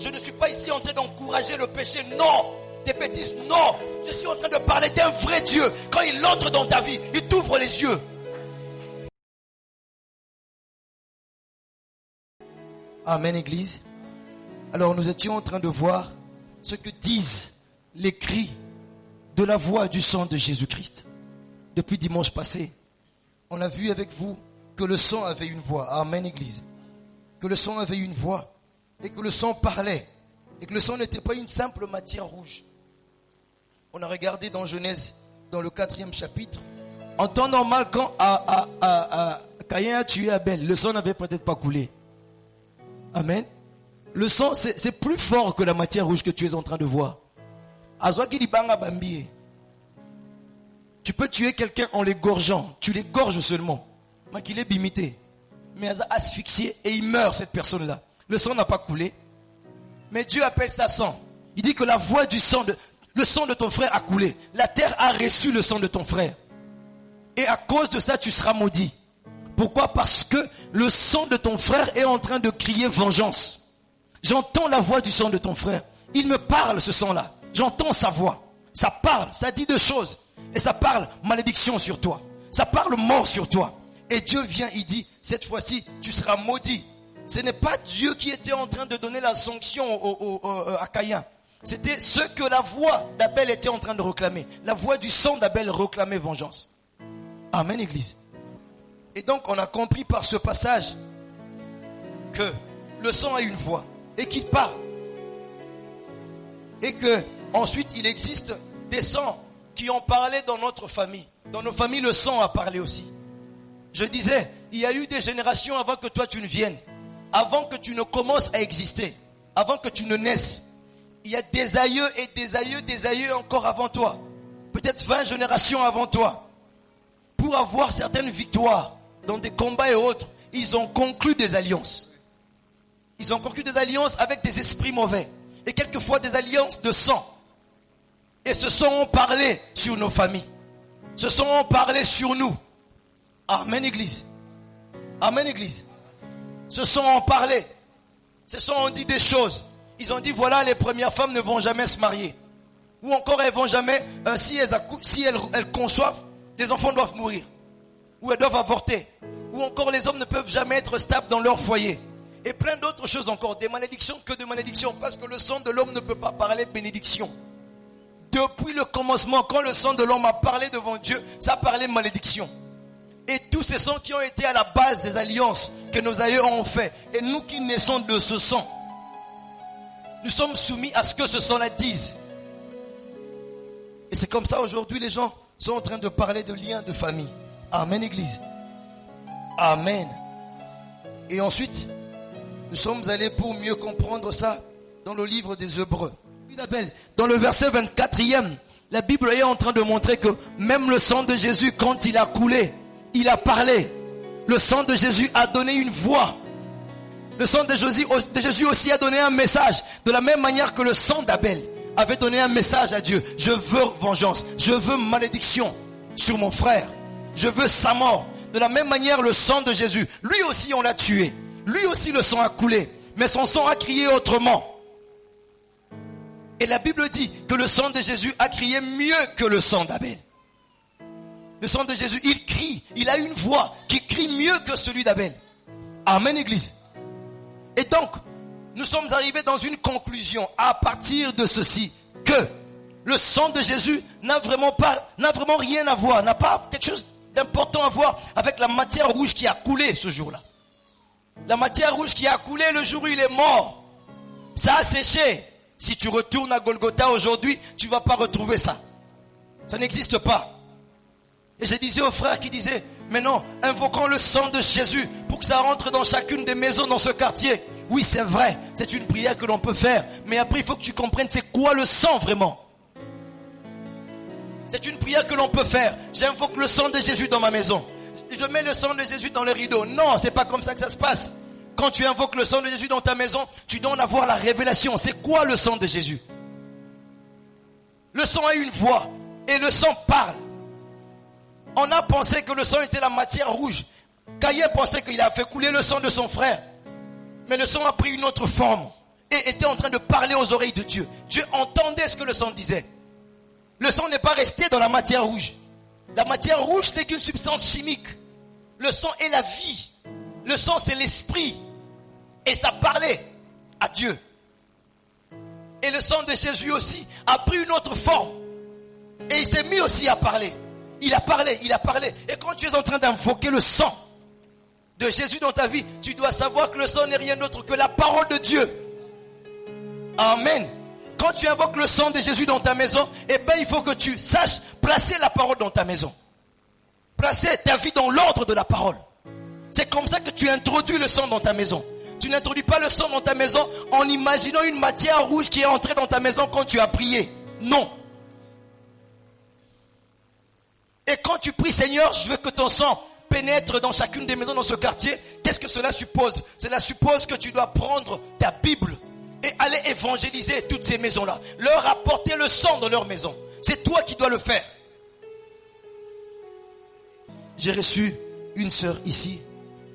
Je ne suis pas ici en train d'encourager le péché, non. Des bêtises, non. Je suis en train de parler d'un vrai Dieu. Quand il entre dans ta vie, il t'ouvre les yeux. Amen, Église. Alors nous étions en train de voir ce que disent les cris de la voix du sang de Jésus-Christ. Depuis dimanche passé, on a vu avec vous que le sang avait une voix. Amen, Église. Que le sang avait une voix et que le sang parlait. Et que le sang n'était pas une simple matière rouge. On a regardé dans Genèse, dans le 4e chapitre. En temps normal, quand Caïn a tué Abel, le sang n'avait peut-être pas coulé. Amen. Le sang, c'est plus fort que la matière rouge que tu es en train de voir. Tu peux tuer quelqu'un en l'égorgeant. Tu l'égorges seulement. Mais qu'il est bimité. Mais asphyxié et il meurt, cette personne-là. Le sang n'a pas coulé. Mais Dieu appelle ça sang. Il dit que la voix du sang, le sang de ton frère a coulé. La terre a reçu le sang de ton frère. Et à cause de ça, tu seras maudit. Pourquoi? Parce que le sang de ton frère est en train de crier vengeance. J'entends la voix du sang de ton frère. Il me parle, ce sang-là. J'entends sa voix. Ça parle, ça dit deux choses. Et ça parle malédiction sur toi. Ça parle mort sur toi. Et Dieu vient, il dit, cette fois-ci, tu seras maudit. Ce n'est pas Dieu qui était en train de donner la sanction à Caïn. C'était ce que la voix d'Abel était en train de réclamer. La voix du sang d'Abel réclamait vengeance. Amen, Église. Et donc, on a compris par ce passage que le sang a une voix et qu'il parle. Et que ensuite, il existe des sangs qui ont parlé dans notre famille. Dans nos familles, le sang a parlé aussi. Je disais, il y a eu des générations avant que toi tu ne viennes, avant que tu ne commences à exister, avant que tu ne naisses. Il y a des aïeux et des aïeux encore avant toi. Peut-être 20 générations avant toi. Pour avoir certaines victoires dans des combats et autres, ils ont conclu des alliances. Ils ont conclu des alliances avec des esprits mauvais. Et quelquefois des alliances de sang. Et ce sang ont parlé sur nos familles. Ce sang ont parlé sur nous. Amen, Église. Amen, Église. Ce sang ont parlé. Ce sang ont dit des choses. Ils ont dit, voilà, les premières femmes ne vont jamais se marier. Ou encore, elles vont jamais, si elles conçoivent, les enfants doivent mourir. Ou elles doivent avorter. Ou encore, les hommes ne peuvent jamais être stables dans leur foyer. Et plein d'autres choses encore. Des malédictions que de malédictions. Parce que le sang de l'homme ne peut pas parler bénédiction. Depuis le commencement, quand le sang de l'homme a parlé devant Dieu, ça parlait malédiction. Et tous ces sangs qui ont été à la base des alliances que nos aïeux ont fait. Et nous qui naissons de ce sang, nous sommes soumis à ce que ce sang-là dise. Et c'est comme ça aujourd'hui les gens sont en train de parler de liens de famille. Amen, Église. Amen. Et ensuite, nous sommes allés pour mieux comprendre ça dans le livre des Hébreux. Dans le verset 24e, la Bible est en train de montrer que même le sang de Jésus, quand il a coulé, il a parlé. Le sang de Jésus a donné une voix. Le sang de Jésus aussi a donné un message. De la même manière que le sang d'Abel avait donné un message à Dieu. Je veux vengeance. Je veux malédiction sur mon frère. Je veux sa mort. De la même manière, le sang de Jésus, lui aussi on l'a tué. Lui aussi le sang a coulé. Mais son sang a crié autrement. Et la Bible dit que le sang de Jésus a crié mieux que le sang d'Abel. Le sang de Jésus, il crie. Il a une voix qui crie mieux que celui d'Abel. Amen, Église. Et donc, nous sommes arrivés dans une conclusion à partir de ceci, que le sang de Jésus n'a vraiment rien à voir, n'a pas quelque chose d'important à voir avec la matière rouge qui a coulé ce jour-là. La matière rouge qui a coulé le jour où il est mort, ça a séché. Si tu retournes à Golgotha aujourd'hui, tu ne vas pas retrouver ça. Ça n'existe pas. Et je disais aux frères qui disaient, mais non, invoquons le sang de Jésus pour que ça rentre dans chacune des maisons dans ce quartier. Oui, c'est vrai, c'est une prière que l'on peut faire. Mais après, il faut que tu comprennes c'est quoi le sang vraiment. C'est une prière que l'on peut faire. J'invoque le sang de Jésus dans ma maison. Je mets le sang de Jésus dans le rideau. Non, c'est pas comme ça que ça se passe. Quand tu invoques le sang de Jésus dans ta maison, tu dois en avoir la révélation. C'est quoi le sang de Jésus? Le sang a une voix et le sang parle. On a pensé que le sang était la matière rouge. Caïn pensait qu'il a fait couler le sang de son frère. Mais le sang a pris une autre forme. et était en train de parler aux oreilles de Dieu. Dieu entendait ce que le sang disait. Le sang n'est pas resté dans la matière rouge. La matière rouge n'est qu'une substance chimique. Le sang est la vie. Le sang, c'est l'esprit. Et ça parlait à Dieu. Et le sang de Jésus aussi a pris une autre forme. Et il s'est mis aussi à parler. Il a parlé. Et quand tu es en train d'invoquer le sang de Jésus dans ta vie, tu dois savoir que le sang n'est rien d'autre que la parole de Dieu. Amen. Quand tu invoques le sang de Jésus dans ta maison, eh ben, il faut que tu saches placer la parole dans ta maison. Placer ta vie dans l'ordre de la parole. C'est comme ça que tu introduis le sang dans ta maison. Tu n'introduis pas le sang dans ta maison en imaginant une matière rouge qui est entrée dans ta maison quand tu as prié. Non. Et quand tu pries, Seigneur, je veux que ton sang pénètre dans chacune des maisons dans ce quartier. Qu'est-ce que cela suppose? Cela suppose que tu dois prendre ta Bible et aller évangéliser toutes ces maisons-là. Leur apporter le sang dans leur maison. C'est toi qui dois le faire. J'ai reçu une sœur ici.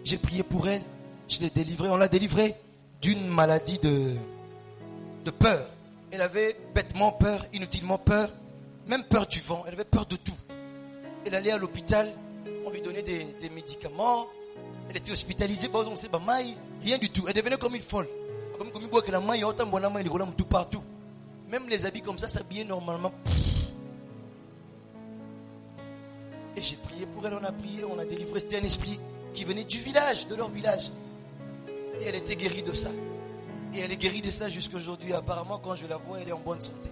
J'ai prié pour elle. Je l'ai délivrée. On l'a délivrée d'une maladie de peur. Elle avait bêtement peur, inutilement peur. Même peur du vent. Elle avait peur de tout. Elle allait à l'hôpital. On lui donnait des médicaments. Elle était hospitalisée. Rien du tout. Elle devenait comme une folle. Partout. Même les habits comme ça s'habillaient normalement. Et j'ai prié pour elle, on a prié, on a délivré. C'était un esprit qui venait du village, de leur village. Et elle était guérie de ça. Et elle est guérie de ça jusqu'à aujourd'hui. Apparemment, quand je la vois, elle est en bonne santé.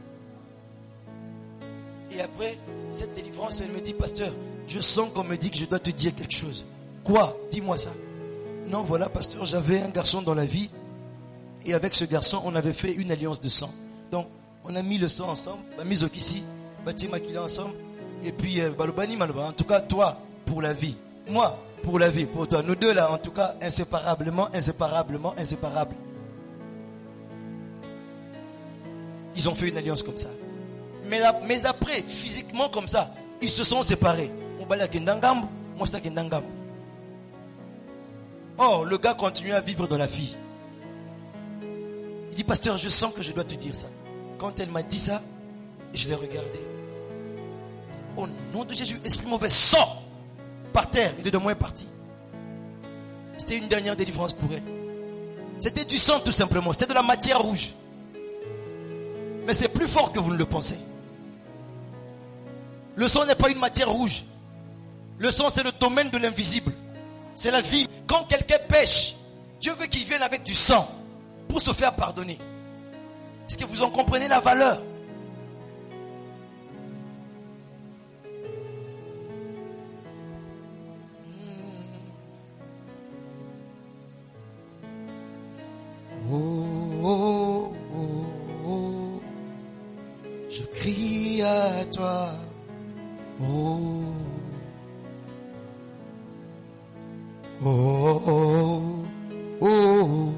Et après cette délivrance, elle me dit, pasteur, je sens qu'on me dit que je dois te dire quelque chose. Quoi? Dis-moi ça. Non, voilà, pasteur, j'avais un garçon dans la vie. Et avec ce garçon, on avait fait une alliance de sang. Donc, on a mis le sang ensemble, mis au kissi, Makila ensemble. Et puis, en tout cas, toi, pour la vie. Moi, pour la vie, pour toi. Nous deux là, en tout cas, inséparablement. Ils ont fait une alliance comme ça. Mais après, physiquement comme ça, ils se sont séparés. Oh, le gars continue à vivre dans la vie. Il dit, pasteur, je sens que je dois te dire ça. Quand elle m'a dit ça, je l'ai regardé. Au nom de Jésus, esprit mauvais, sors par terre. Il est de moi parti. C'était une dernière délivrance pour elle. C'était du sang tout simplement. C'était de la matière rouge. Mais c'est plus fort que vous ne le pensez. Le sang n'est pas une matière rouge. Le sang, c'est le domaine de l'invisible. C'est la vie. Quand quelqu'un pêche, Dieu veut qu'il vienne avec du sang pour se faire pardonner. Est-ce que vous en comprenez la valeur? Oh, oh, oh, oh. Je crie à toi. Oh, oh, oh, oh,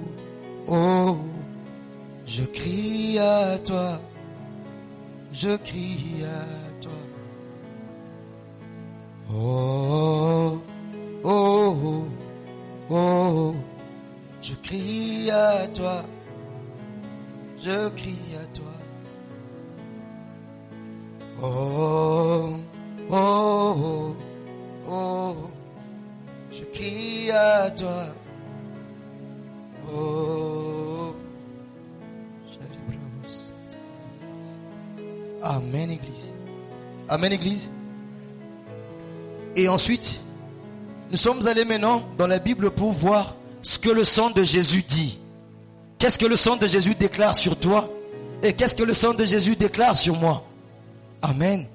oh. Je crie à toi. Je crie à toi. Oh, oh, oh, oh. Je crie à toi. Je crie à toi. Oh, oh, oh, oh. Je crie à toi. Oh. Amen, Église. Amen, Église. Et ensuite, nous sommes allés maintenant dans la Bible pour voir ce que le sang de Jésus dit. Qu'est-ce que le sang de Jésus déclare sur toi? Et qu'est-ce que le sang de Jésus déclare sur moi? Amen.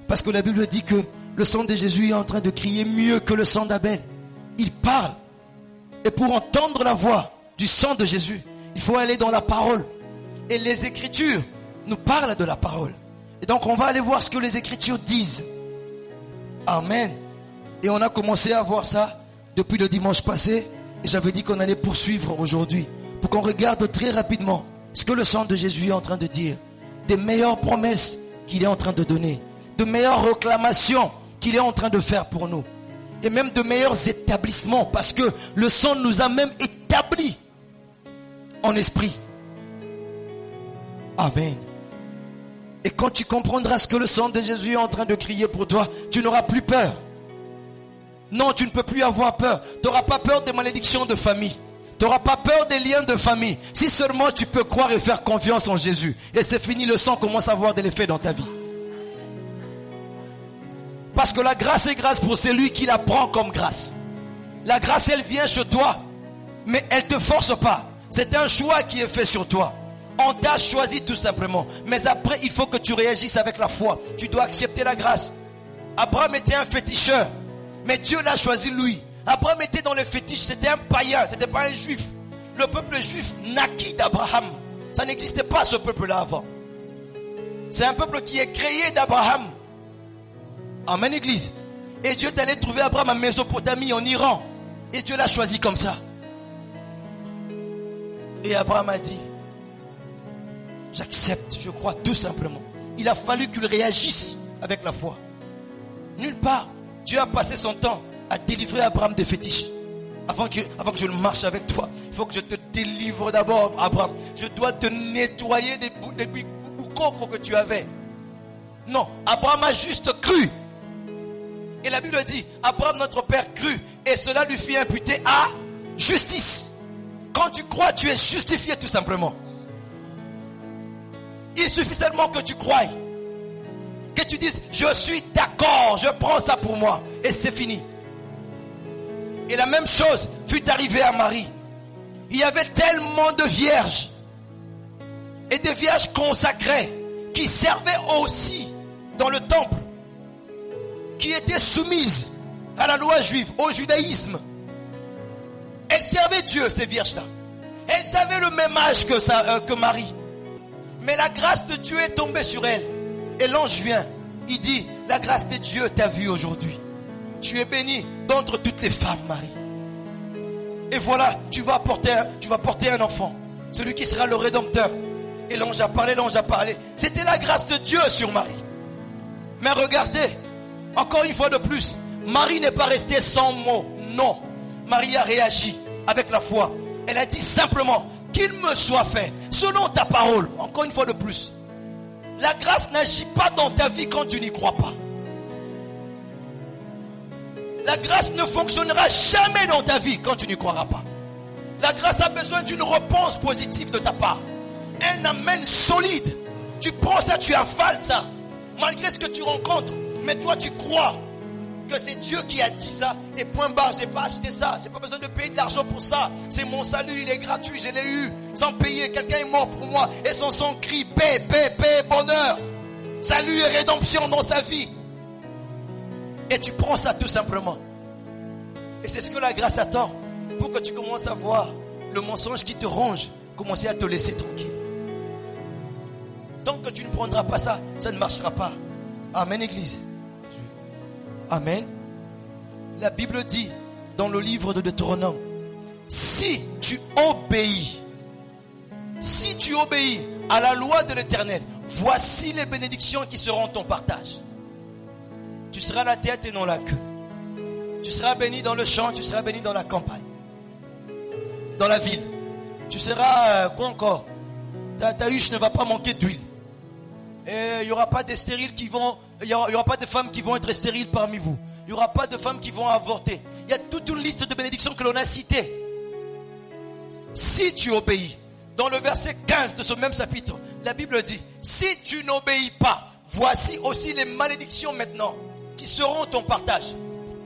Parce que la Bible dit que le sang de Jésus est en train de crier mieux que le sang d'Abel. Il parle. Et pour entendre la voix du sang de Jésus, il faut aller dans la parole. Et les Écritures nous parlent de la parole. Et donc on va aller voir ce que les Écritures disent. Amen. Et on a commencé à voir ça depuis le dimanche passé. Et j'avais dit qu'on allait poursuivre aujourd'hui. Pour qu'on regarde très rapidement ce que le sang de Jésus est en train de dire. Des meilleures promesses qu'il est en train de donner. De meilleures réclamations qu'il est en train de faire pour nous. Et même de meilleurs établissements. Parce que le sang nous a même établis en esprit. Amen. Et quand tu comprendras ce que le sang de Jésus est en train de crier pour toi, tu n'auras plus peur. Non, tu ne peux plus avoir peur. Tu n'auras pas peur des malédictions de famille. Tu n'auras pas peur des liens de famille. Si seulement tu peux croire et faire confiance en Jésus. Et c'est fini, le sang commence à avoir de l'effet dans ta vie. Parce que la grâce est grâce pour celui qui la prend comme grâce. La grâce, elle vient chez toi, mais elle ne te force pas. C'est un choix qui est fait sur toi. On t'a choisi tout simplement. Mais après, il faut que tu réagisses avec la foi. Tu dois accepter la grâce. Abraham était un féticheur, mais Dieu l'a choisi lui. Abraham était dans les fétiches, c'était un païen, c'était pas un juif. Le peuple juif naquit d'Abraham. Ça n'existait pas ce peuple-là avant. C'est un peuple qui est créé d'Abraham. Amen, église. Et Dieu est allé trouver Abraham en Mésopotamie, en Iran. Et Dieu l'a choisi comme ça. Et Abraham a dit, j'accepte, je crois tout simplement. Il a fallu qu'il réagisse avec la foi. Nulle part, Dieu a passé son temps à délivrer Abraham des fétiches. Avant que je ne marche avec toi, il faut que je te délivre d'abord, Abraham. Je dois te nettoyer des boucaux que tu avais. Non, Abraham a juste cru. Et la Bible dit, Abraham notre père crut, et cela lui fit imputer à justice. Quand tu crois, tu es justifié tout simplement. Il suffit seulement que tu croies. Que tu dises, je suis d'accord, je prends ça pour moi. Et c'est fini. Et la même chose fut arrivée à Marie. Il y avait tellement de vierges. Et des vierges consacrées qui servaient aussi dans le temple. Qui étaient soumises à la loi juive, au judaïsme. Elles servaient Dieu, ces vierges-là. Elles avaient le même âge que Marie. Mais la grâce de Dieu est tombée sur elles. Et l'ange vient. Il dit, la grâce de Dieu t'a vue aujourd'hui. Tu es bénie d'entre toutes les femmes, Marie. Et voilà, tu vas porter un enfant. Celui qui sera le Rédempteur. Et l'ange a parlé. C'était la grâce de Dieu sur Marie. Mais regardez, encore une fois de plus, Marie n'est pas restée sans mots. Non. Marie a réagi avec la foi. Elle a dit simplement, qu'il me soit fait selon ta parole. Encore une fois de plus. La grâce n'agit pas dans ta vie quand tu n'y crois pas. La grâce ne fonctionnera jamais dans ta vie quand tu n'y croiras pas. La grâce a besoin d'une réponse positive de ta part. Un amen solide. Tu prends ça, tu avales ça. Malgré ce que tu rencontres. Mais toi tu crois que c'est Dieu qui a dit ça. Et point barre, j'ai pas acheté ça. J'ai pas besoin de payer de l'argent pour ça. C'est mon salut, il est gratuit, je l'ai eu. Sans payer, quelqu'un est mort pour moi. Et son sang crie paix, paix, paix, bonheur. Salut et rédemption dans sa vie. Et tu prends ça tout simplement. Et c'est ce que la grâce attend. Pour que tu commences à voir le mensonge qui te ronge. Commencer à te laisser tranquille. Tant que tu ne prendras pas ça, ça ne marchera pas. Amen, église. Amen. La Bible dit dans le livre de Deutéronome, si tu obéis à la loi de l'Éternel, voici les bénédictions qui seront ton partage. Tu seras la tête et non la queue. Tu seras béni dans le champ, tu seras béni dans la campagne, dans la ville. Tu seras, quoi encore? Ta huche ne va pas manquer d'huile. Et il n'y aura pas des stériles qui vont, il y aura pas de femmes qui vont être stériles parmi vous. Il n'y aura pas de femmes qui vont avorter. Il y a toute une liste de bénédictions que l'on a citées. Si tu obéis, dans le verset 15 de ce même chapitre, la Bible dit, si tu n'obéis pas, voici aussi les malédictions maintenant qui seront ton partage.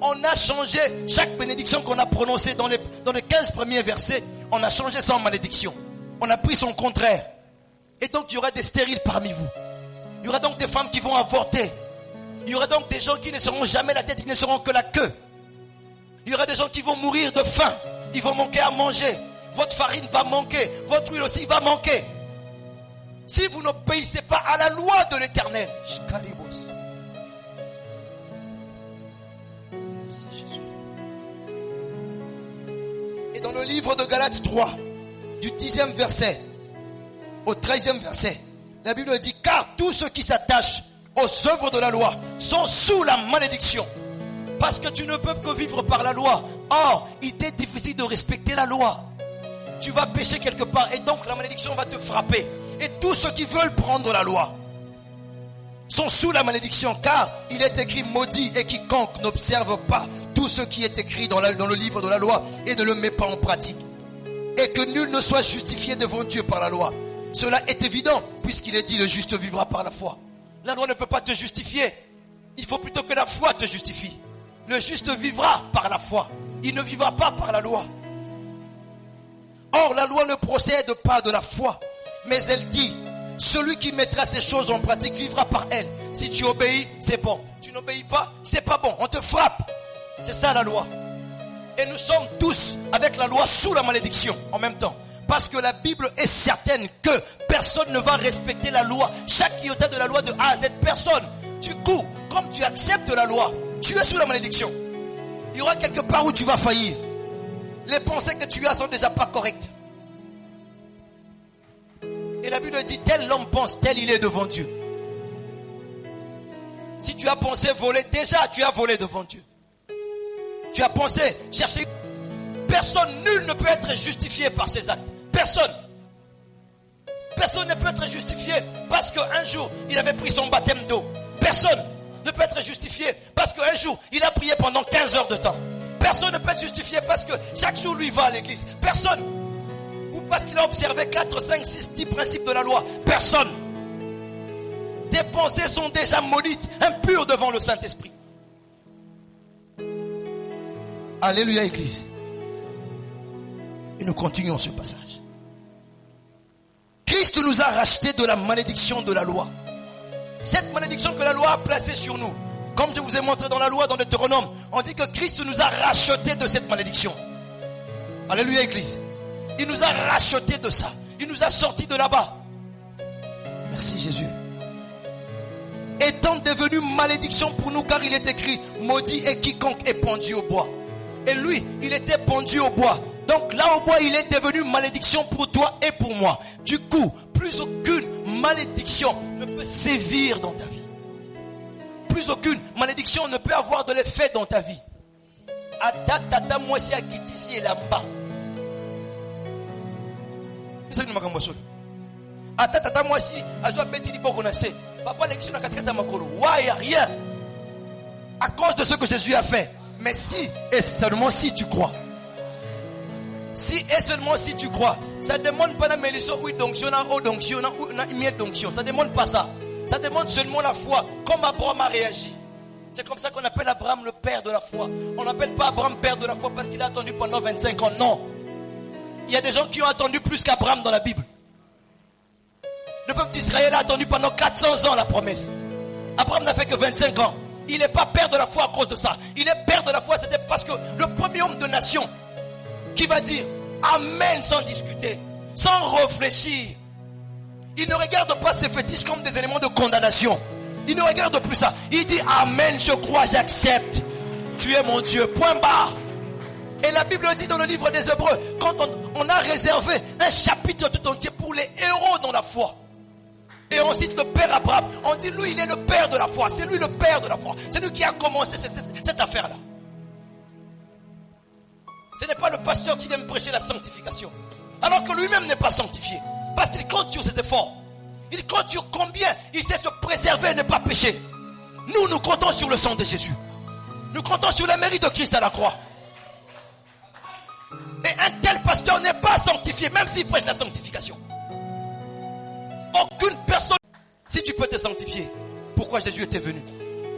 On a changé chaque bénédiction qu'on a prononcée dans les 15 premiers versets, on a changé ça en malédiction. On a pris son contraire. Et donc il y aura des stériles parmi vous. Il y aura donc des femmes qui vont avorter. Il y aura donc des gens qui ne seront jamais la tête, qui ne seront que la queue. Il y aura des gens qui vont mourir de faim. Ils vont manquer à manger. Votre farine va manquer. Votre huile aussi va manquer. Si vous n'obéissez pas à la loi de l'Éternel. Merci Jésus. Et dans le livre de Galates 3, du 10e verset au 13e verset, la Bible dit, car tous ceux qui s'attachent aux œuvres de la loi sont sous la malédiction. Parce que tu ne peux que vivre par la loi. Or, il t'est difficile de respecter la loi. tu vas pécher quelque part et donc la malédiction va te frapper. Et tous ceux qui veulent prendre la loi sont sous la malédiction, car il est écrit maudit et quiconque n'observe pas tout ce qui est écrit dans le livre de la loi et ne le met pas en pratique. Et que nul ne soit justifié devant Dieu par la loi. Cela est évident puisqu'il est dit le juste vivra par la foi. La loi ne peut pas te justifier. Il faut plutôt que la foi te justifie. Le juste vivra par la foi. Il ne vivra pas par la loi. Or la loi ne procède pas de la foi, mais elle dit: celui qui mettra ces choses en pratique vivra par elle. Si tu obéis, c'est bon. Tu n'obéis pas, c'est pas bon. On te frappe. C'est ça la loi. Et nous sommes tous avec la loi sous la malédiction en même temps. Parce que la Bible est certaine que personne ne va respecter la loi. Chaque iota de la loi de A à Z, personne. Du coup, comme tu acceptes la loi, tu es sous la malédiction. Il y aura quelque part où tu vas faillir. Les pensées que tu as sont déjà pas correctes. Et la Bible dit, tel l'homme pense, tel il est devant Dieu. Si tu as pensé voler, déjà tu as volé devant Dieu. Tu as pensé chercher. Personne, nul ne peut être justifié par ses actes. Personne. Personne ne peut être justifié parce qu'un jour, il avait pris son baptême d'eau. Personne ne peut être justifié parce qu'un jour, il a prié pendant 15 heures de temps. Personne ne peut être justifié parce que chaque jour, lui va à l'église. Personne. Ou parce qu'il a observé 4, 5, 6, 10 principes de la loi. Personne. Tes pensées sont déjà maudites, impures devant le Saint-Esprit. Alléluia, Église. Et nous continuons ce passage. Christ nous a rachetés de la malédiction de la loi. Cette malédiction que la loi a placée sur nous. Comme je vous ai montré dans la loi, dans Deutéronome, on dit que Christ nous a rachetés de cette malédiction. Alléluia, Église. Il nous a rachetés de ça. Il nous a sortis de là-bas. Merci Jésus. Étant devenu malédiction pour nous, car il est écrit, maudit est quiconque est pendu au bois. Et lui, il était pendu au bois. Donc là au bois, il est devenu malédiction pour toi et pour moi. Du coup, plus aucune malédiction ne peut sévir dans ta vie. Plus aucune malédiction ne peut avoir de l'effet dans ta vie. Atata mwasi akitisi elamba. Isa ni makambo solo. Atata mwasi azwa beti liboko na se. Papa l'église na katikata makolo. Ouais, y a rien. À cause de ce que Jésus a fait. Mais si et seulement si tu crois. Si et seulement si tu crois. Ça demande pas la mélisso ou d'onction ou d'onction ou miel d'onction. Ça demande pas ça. Ça demande seulement la foi. Comme Abraham a réagi. C'est comme ça qu'on appelle Abraham le père de la foi. On n'appelle pas Abraham père de la foi parce qu'il a attendu pendant 25 ans. Non. Il y a des gens qui ont attendu plus qu'Abraham dans la Bible. Le peuple d'Israël a attendu pendant 400 ans la promesse. Abraham n'a fait que 25 ans. Il n'est pas père de la foi à cause de ça. Il est père de la foi, c'était parce que le premier homme de nation qui va dire Amen sans discuter, sans réfléchir. Il ne regarde pas ses fétiches comme des éléments de condamnation. Il ne regarde plus ça. Il dit Amen, je crois, j'accepte. Tu es mon Dieu. Point barre. Et la Bible dit dans le livre des Hébreux, quand on a réservé un chapitre tout entier pour les héros dans la foi. Et on cite le père Abraham. On dit lui, il est le père de la foi. C'est lui le père de la foi. C'est lui qui a commencé cette affaire-là. Ce n'est pas le pasteur qui vient me prêcher la sanctification. Alors que lui-même n'est pas sanctifié. Parce qu'il compte sur ses efforts. Il compte sur combien il sait se préserver et ne pas pécher. Nous comptons sur le sang de Jésus. Nous comptons sur le mérite de Christ à la croix. Et un tel pasteur n'est pas sanctifié, même s'il prêche la sanctification. Aucune personne. Si tu peux te sanctifier, pourquoi Jésus était venu?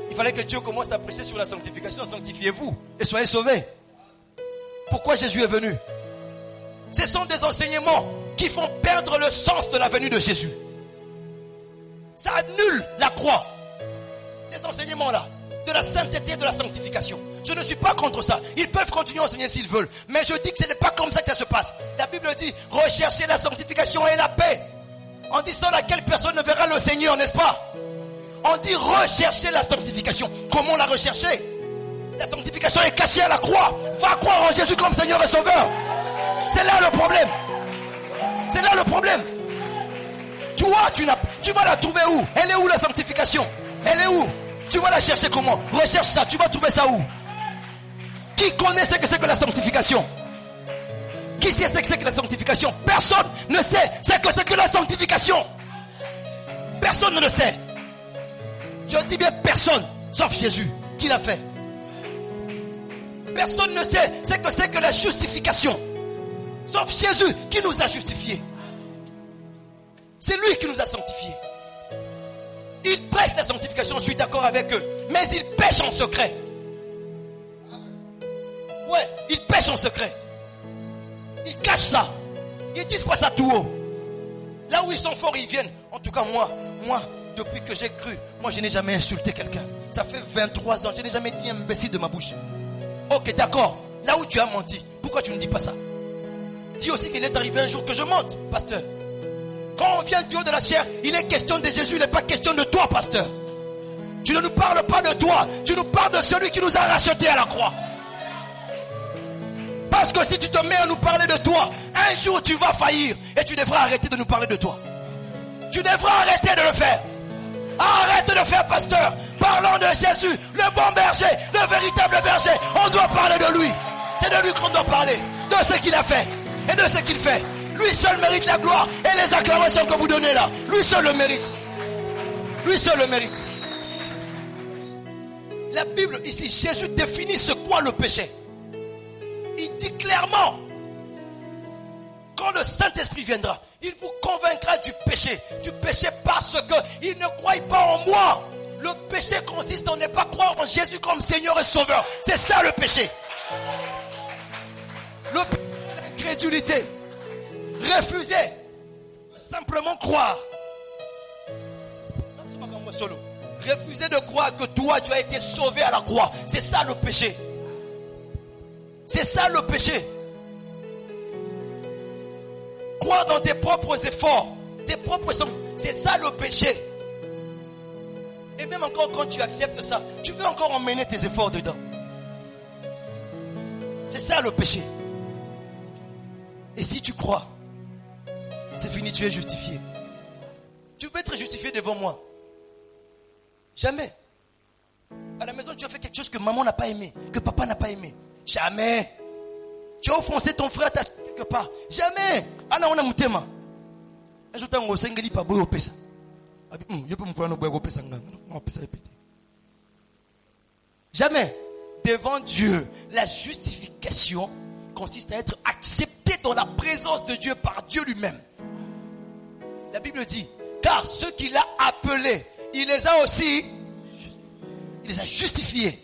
Il fallait que Dieu commence à prêcher sur la sanctification. Sanctifiez-vous et soyez sauvés. Pourquoi Jésus est venu? Ce sont des enseignements qui font perdre le sens de la venue de Jésus. Ça annule la croix. Ces enseignements-là, de la sainteté et de la sanctification. Je ne suis pas contre ça. Ils peuvent continuer à enseigner s'ils veulent. Mais je dis que ce n'est pas comme ça que ça se passe. La Bible dit, recherchez la sanctification et la paix. En disant laquelle personne ne verra le Seigneur, n'est-ce pas? On dit rechercher la sanctification. Comment la rechercher? La sanctification est cachée à la croix. Va croire en Jésus comme Seigneur et Sauveur. C'est là le problème. C'est là le problème. Toi, tu vas la trouver où? Elle est où la sanctification? Elle est où? Tu vas la chercher comment? Recherche ça. Tu vas trouver ça où? Qui connaît ce que c'est que la sanctification? Qui sait ce que c'est que la sanctification? Personne ne sait ce que c'est que la sanctification. Personne ne le sait. Je dis bien personne, sauf Jésus, qui l'a fait. Personne ne sait ce que c'est que la justification, sauf Jésus qui nous a justifiés. C'est lui qui nous a sanctifiés. Ils prêchent la sanctification, je suis d'accord avec eux, mais ils pêchent en secret. Ouais, ils pêchent en secret. Ils cachent ça. Ils disent pas ça tout haut. Là où ils sont forts, ils viennent. En tout cas, moi, depuis que j'ai cru, moi je n'ai jamais insulté quelqu'un. Ça fait 23 ans, je n'ai jamais dit un imbécile de ma bouche. Ok, d'accord. Là où tu as menti, pourquoi tu ne dis pas ça? Dis aussi qu'il est arrivé un jour que je mente, pasteur. Quand on vient du haut de la chair, il est question de Jésus, il n'est pas question de toi, pasteur. Tu ne nous parles pas de toi, tu nous parles de celui qui nous a rachetés à la croix. Parce que si tu te mets à nous parler de toi, un jour tu vas faillir et tu devras arrêter de nous parler de toi. Tu devras arrêter de le faire. Arrête de le faire, pasteur. Parlons de Jésus, le bon berger, le véritable berger. On doit parler de lui. C'est de lui qu'on doit parler, de ce qu'il a fait et de ce qu'il fait. Lui seul mérite la gloire et les acclamations que vous donnez là. Lui seul le mérite. Lui seul le mérite. La Bible ici, Jésus définit ce qu'est le péché. Il dit clairement, quand le Saint-Esprit viendra, il vous convaincra du péché parce qu'il ne croit pas en moi. Le péché consiste en ne pas croire en Jésus comme Seigneur et Sauveur. C'est ça le péché. Le péché, l'incrédulité. Refuser. Simplement croire. Refuser de croire que toi tu as été sauvé à la croix. C'est ça le péché. C'est ça le péché. Croire dans tes propres efforts, tes propres... C'est ça le péché. Et même encore quand tu acceptes ça, tu veux encore emmener tes efforts dedans. C'est ça le péché. Et si tu crois, c'est fini, tu es justifié. Tu peux être justifié devant moi. Jamais. À la maison, tu as fait quelque chose que maman n'a pas aimé, que papa n'a pas aimé. Jamais. Tu as offensé ton frère quelque part. Jamais. Ana on a mutema. Un jour, tu as sengeli pa boy opesa. Jamais. Devant Dieu, la justification consiste à être accepté dans la présence de Dieu par Dieu lui-même. La Bible dit, car ceux qu'il a appelés, il les a aussi, il les a justifiés.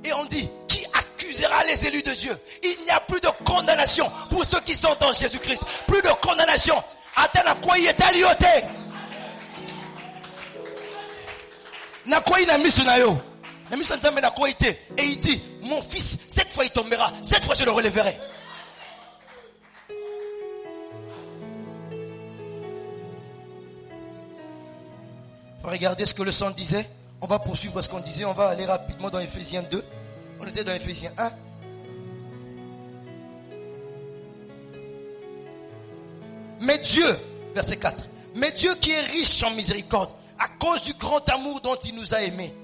Et on dit, qui accusera les élus de Dieu? Il n'y a plus de condamnation pour ceux qui sont en Jésus-Christ. Plus de condamnation. Attends, quoi il est alioté? Na quoi il a mis sur nayo? Na mis sur na quoi il était? Et il dit, mon fils, cette fois il tombera, cette fois je le relèverai. Faut regarder ce que le sang disait. On va poursuivre ce qu'on disait. On va aller rapidement dans Ephésiens 2. On était dans Ephésiens 1. Mais Dieu, verset 4. Mais Dieu qui est riche en miséricorde, à cause du grand amour dont il nous a aimés,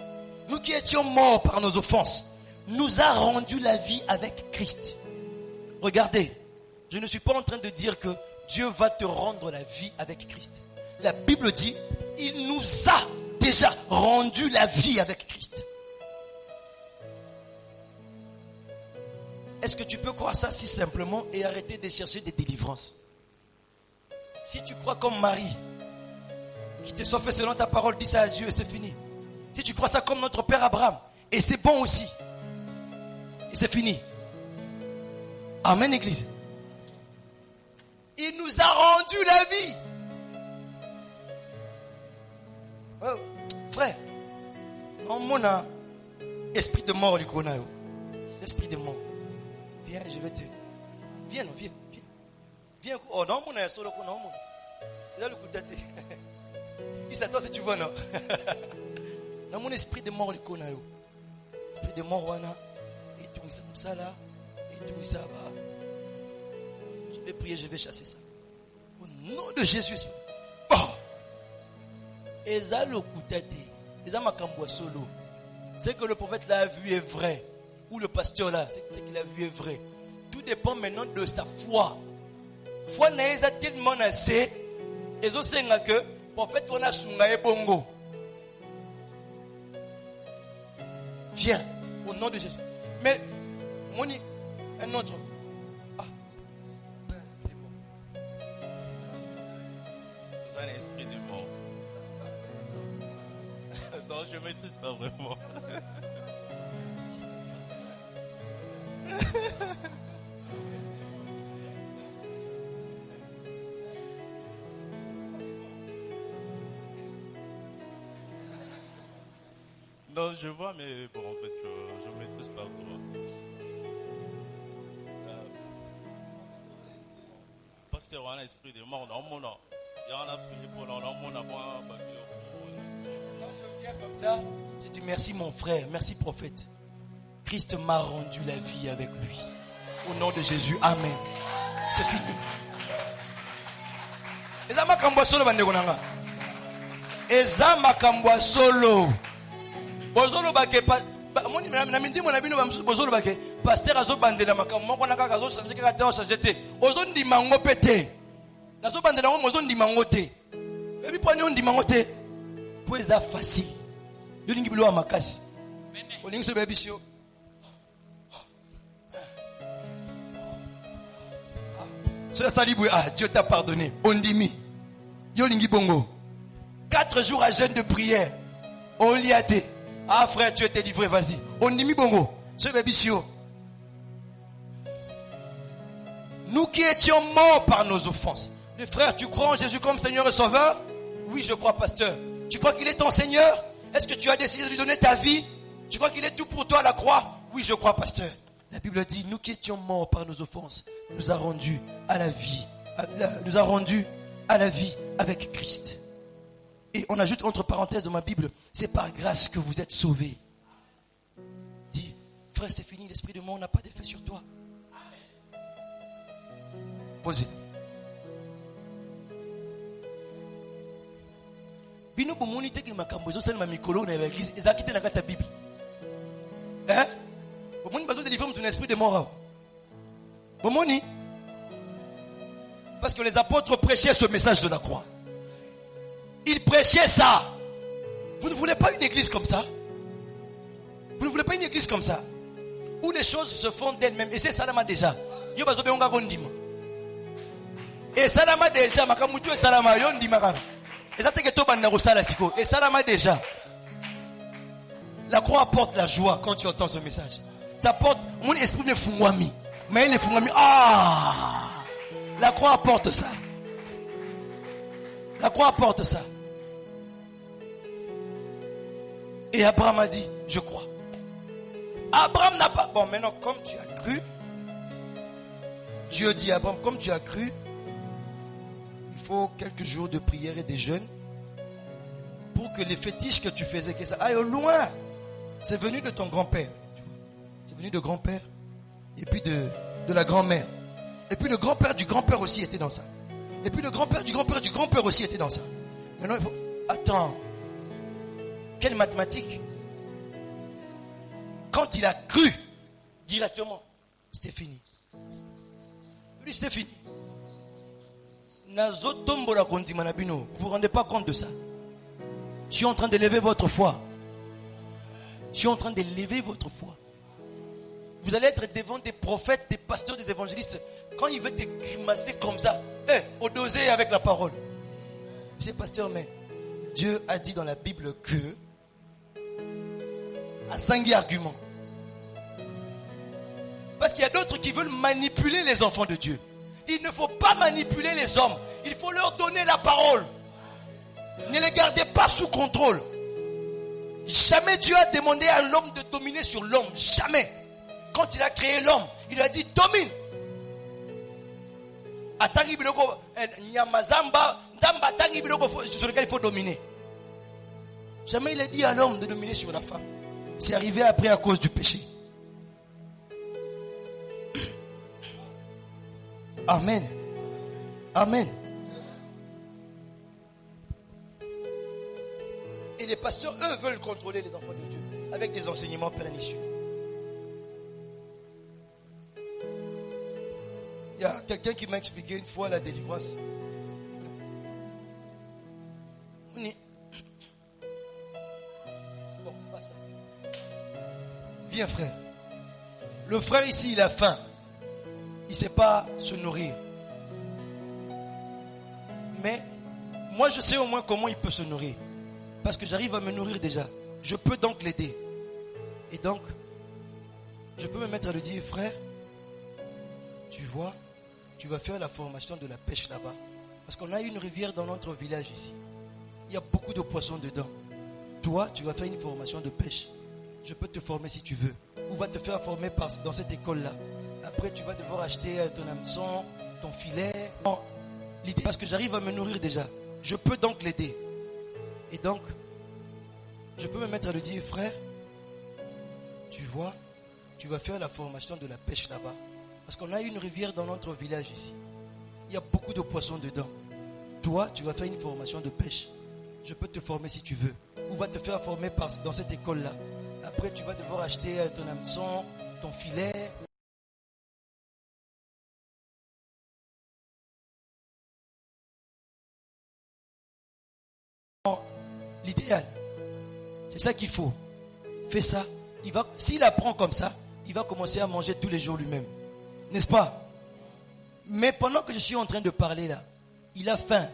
nous qui étions morts par nos offenses, nous a rendu la vie avec Christ. Regardez, je ne suis pas en train de dire que Dieu va te rendre la vie avec Christ. La Bible dit, il nous a déjà rendu la vie avec Christ. Est-ce que tu peux croire ça si simplement et arrêter de chercher des délivrances? Si tu crois comme Marie, qui te soit fait selon ta parole, dis ça à Dieu et c'est fini. Si tu crois ça comme notre père Abraham, et c'est bon aussi, et c'est fini. Amen, Église. Il nous a rendu la vie. Oh, frère, en mon esprit de mort, l'esprit de mort. Viens, je vais te... Viens, non, viens. Viens. Oh non, mon solo, non, mon. Il a le coup de tête. Il s'attend si tu vois, non. Dans mon esprit de mort, l'esprit de mort, wana. Et tout ça là. Et tout ça va. Je vais prier, je vais chasser ça. Au nom de Jésus. Oh! Et ça, le coup de tête. Et ça, ma camboua solo. C'est que le prophète l'a vu est vrai. Ou le pasteur là, c'est qu'il a vu est vrai. Tout dépend maintenant de sa foi. Foi n'a pas tellement assez. Et je sais que prophète on a sungaye bongo. Viens au nom de Jésus. Mais Moni, un autre. Ah. C'est un esprit de mort. Non, je ne maîtrise pas vraiment. Non, je vois, mais bon, en fait, je ne maîtrise pas trop. Pasteur, on a un esprit de mort dans mon nom. Il y en a prié pour dans mon nom. Comme ça, je dis merci mon frère, merci prophète. Christ m'a rendu la vie avec lui. Au nom de Jésus, amen. C'est fini. Eza makambo solo bande konanga. Eza makambo solo. Bozolo bake moni na mindi mona bino ba bozolo bake pasteur azo bandela makambo moko na kaka azo changer kaka te o changer te. Ozo ndima ngo pete. Nazo bandela ngo mozo ndima ngo te. Ebi poni on ndima ngo te. Po eza facile. Yo lingi bilo makasi. Olingi so bebi sio. Dieu t'a pardonné. Ondimi. Yolingi bongo. 4 jours à jeûne de prière. Oliate. Ah frère, tu es délivré, vas-y. Ondimi bongo. Ce bébisio. Nous qui étions morts par nos offenses. Les frères, tu crois en Jésus comme Seigneur et Sauveur? Oui, je crois, pasteur. Tu crois qu'il est ton Seigneur? Est-ce que tu as décidé de lui donner ta vie? Tu crois qu'il est tout pour toi à la croix? Oui, je crois, pasteur. La Bible dit, nous qui étions morts par nos offenses, nous a rendus à la vie. Nous a rendus à la vie avec Christ. Et on ajoute entre parenthèses dans ma Bible, c'est par grâce que vous êtes sauvés. Dis, frère, c'est fini, l'esprit de mort n'a pas d'effet sur toi. Posez. Bino bomoni teke makambo zo sel ma mikolo na l'église, ezakite na kati ya Bible. Hein? Bomoni bazo délivrer ton esprit de mort. Bomoni. Parce que les apôtres prêchaient ce message de la croix. Ils prêchaient ça. Vous ne voulez pas une église comme ça? Vous ne voulez pas une église comme ça? Où les choses se font d'elles-mêmes. Et c'est Salama déjà. Yo bazo beonga gondima. Et Salama déjà, makamutu et Salama yo ndima kaka. Et ça que to banda rosala siko. Et Salama déjà. La croix apporte la joie quand tu entends ce message. Ça apporte mon esprit de fungwami. Mais les fungwami, la croix apporte ça. La croix apporte ça. Et Abraham a dit, je crois. Abraham n'a pas... Bon, maintenant, comme tu as cru, Dieu dit à Abraham, comme tu as cru, il faut quelques jours de prière et de jeûne pour que les fétiches que tu faisais, que ça aille au loin. C'est venu de ton grand-père. C'est venu de grand-père. Et puis de la grand-mère. Et puis le grand-père du grand-père aussi était dans ça. Et puis le grand-père du grand-père du grand-père aussi était dans ça. Maintenant il faut... Attends. Quelle mathématique? Quand il a cru directement, c'était fini. Lui, c'était fini. Vous vous rendez pas compte de ça? Je suis en train d'élever votre foi. Je suis en train d'élever votre foi. Vous allez être devant des prophètes, des pasteurs, des évangélistes. Quand il veut te grimacer comme ça, au dosé avec la parole. Je sais, pasteur, mais Dieu a dit dans la Bible que à 5 arguments. Parce qu'il y a d'autres qui veulent manipuler les enfants de Dieu. Il ne faut pas manipuler les hommes. Il faut leur donner la parole. Ne les gardez pas sous contrôle. Jamais Dieu a demandé à l'homme de dominer sur l'homme. Jamais. Quand il a créé l'homme, il lui a dit domine. Atangi biloko nyamazamba ndamba atangi biloko sur lequel il faut dominer. Jamais il a dit à l'homme de dominer sur la femme. C'est arrivé après à cause du péché. Amen. Amen. Et les pasteurs, eux, veulent contrôler les enfants de Dieu avec des enseignements pernicieux. y a quelqu'un qui m'a expliqué une fois la délivrance. Bon, pas ça. Viens frère. Le frère ici, il a faim. Il ne sait pas se nourrir. Mais moi, je sais au moins comment il peut se nourrir. Parce que j'arrive à me nourrir déjà. Je peux donc l'aider. Et donc, je peux me mettre à lui dire, frère, tu vois, tu vas faire la formation de la pêche là-bas. Parce qu'on a une rivière dans notre village ici. Il y a beaucoup de poissons dedans. Toi, tu vas faire une formation de pêche. Je peux te former si tu veux. Ou va te faire former dans cette école-là. Après, tu vas devoir acheter ton hameçon, ton filet. Non, l'idée, parce que j'arrive à me nourrir déjà. Je peux donc l'aider. Et donc, je peux me mettre à lui dire, frère, tu vois, tu vas faire la formation de la pêche là-bas. Parce qu'on a une rivière dans notre village ici. Il y a beaucoup de poissons dedans. Toi, tu vas faire une formation de pêche. Je peux te former si tu veux. Ou va te faire former dans cette école-là. Après, tu vas devoir acheter ton hameçon, ton filet. L'idéal, c'est ça qu'il faut. Fais ça. S'il apprend comme ça, il va commencer à manger tous les jours lui-même. N'est-ce pas? Mais pendant que je suis en train de parler là, il a faim.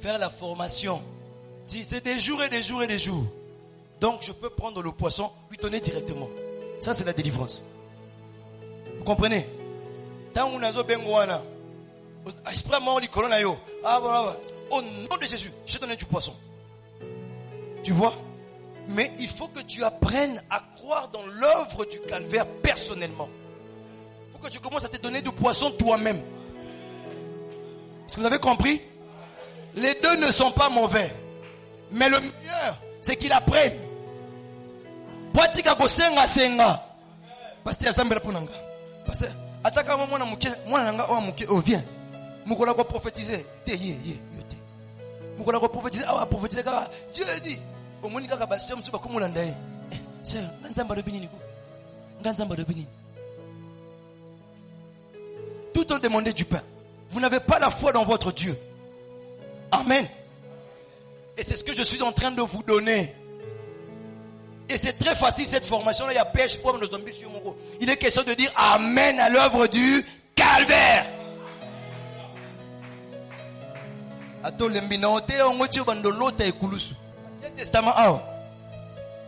Faire la formation, c'est des jours et des jours et des jours. Donc je peux prendre le poisson, lui donner directement. Ça c'est la délivrance. Vous comprenez? Tant on a zo bengoana, au nom de Jésus, je te donne du poisson. Tu vois? Mais il faut que tu apprennes à croire dans l'œuvre du calvaire personnellement. Il faut que tu commences à te donner du poisson toi-même. Est-ce que vous avez compris? Les deux ne sont pas mauvais. Mais le meilleur, c'est qu'ils apprennent. Pasteur, ataka mwana nanga o muke o viens. Mukola ko prophétiser. Mukola ko prophétiser, prophétiser kaka. Dieu dit, omoni kaka bastia msuba komulanda ye. C'est nganzamba dobini ko. Nganzamba dobini. Tout en demandant du pain. Vous n'avez pas la foi dans votre Dieu. Amen. Et c'est ce que je suis en train de vous donner. Et c'est très facile cette formation-là. Il y a pêche, poivre, nos zombies sur mon go. Il est question de dire Amen à l'œuvre du calvaire.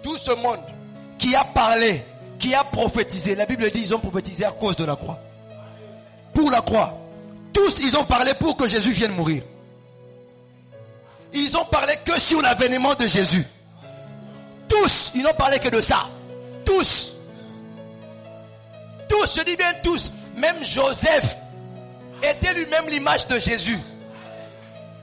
Tout ce monde qui a parlé, qui a prophétisé, la Bible dit ils ont prophétisé à cause de la croix. Pour la croix. Tous ils ont parlé pour que Jésus vienne mourir. Ils ont parlé que sur l'avènement de Jésus. Tous, ils n'ont parlé que de ça. Tous. Tous, je dis bien tous. Même Joseph était lui-même l'image de Jésus.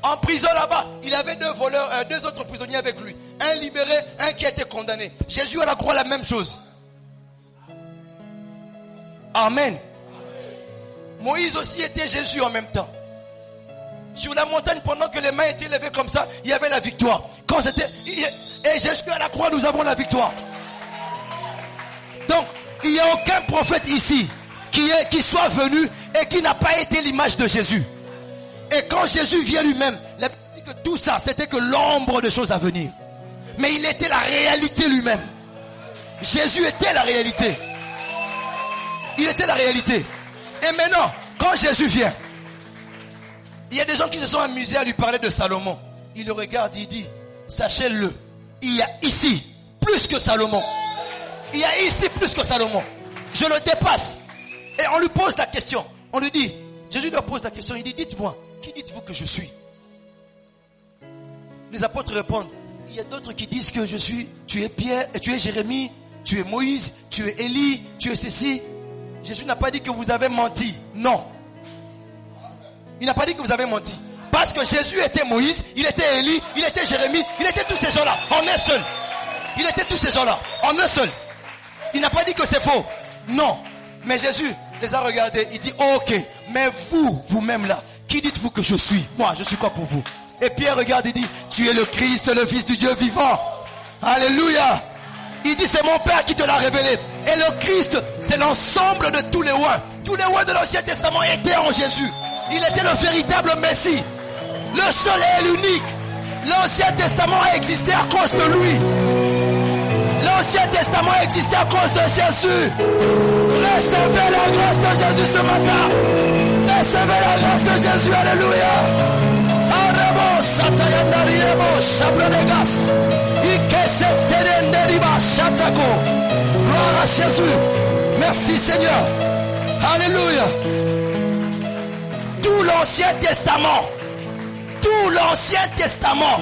En prison là-bas, il avait deux voleurs, deux autres prisonniers avec lui. Un libéré, un qui a été condamné. Jésus à la croix, la même chose. Amen. Moïse aussi était Jésus en même temps. Sur la montagne, pendant que les mains étaient levées comme ça, il y avait la victoire. Quand c'était... Et Jésus à la croix, nous avons la victoire. Donc, il n'y a aucun prophète ici qui soit venu et qui n'a pas été l'image de Jésus. Et quand Jésus vient lui-même, la Bible dit que tout ça, c'était que l'ombre de choses à venir. Mais il était la réalité lui-même. Jésus était la réalité. Il était la réalité. Et maintenant, quand Jésus vient, il y a des gens qui se sont amusés à lui parler de Salomon. Il le regarde, il dit, sachez-le, il y a ici plus que Salomon. Il y a ici plus que Salomon. Je le dépasse. Et on lui pose la question. On lui dit, Jésus lui pose la question, il dit, dites-moi, qui dites-vous que je suis? Les apôtres répondent, il y a d'autres qui disent que je suis, tu es Pierre, tu es Jérémie, tu es Moïse, tu es Élie, tu es ceci. Jésus n'a pas dit que vous avez menti. Non. Il n'a pas dit que vous avez menti. Parce que Jésus était Moïse, il était Élie, il était Jérémie, il était tous ces gens-là, en un seul. Il était tous ces gens-là, en un seul. Il n'a pas dit que c'est faux. Non. Mais Jésus les a regardés, il dit, ok, mais vous-même là, qui dites-vous que je suis? Moi, je suis quoi pour vous? Et Pierre regarde et dit, tu es le Christ, le Fils du Dieu vivant. Alléluia. Il dit, c'est mon Père qui te l'a révélé. Et le Christ, c'est l'ensemble de tous les rois Tous les rois de l'Ancien Testament étaient en Jésus. Il était le véritable Messie. Le seul et l'unique. L'Ancien Testament a existé à cause de lui. L'Ancien Testament a existé à cause de Jésus. Recevez la grâce de Jésus ce matin. Recevez la grâce de Jésus. Alléluia. Gloire à Jésus. Merci Seigneur. Alléluia. Tout l'Ancien Testament. Tout l'Ancien Testament.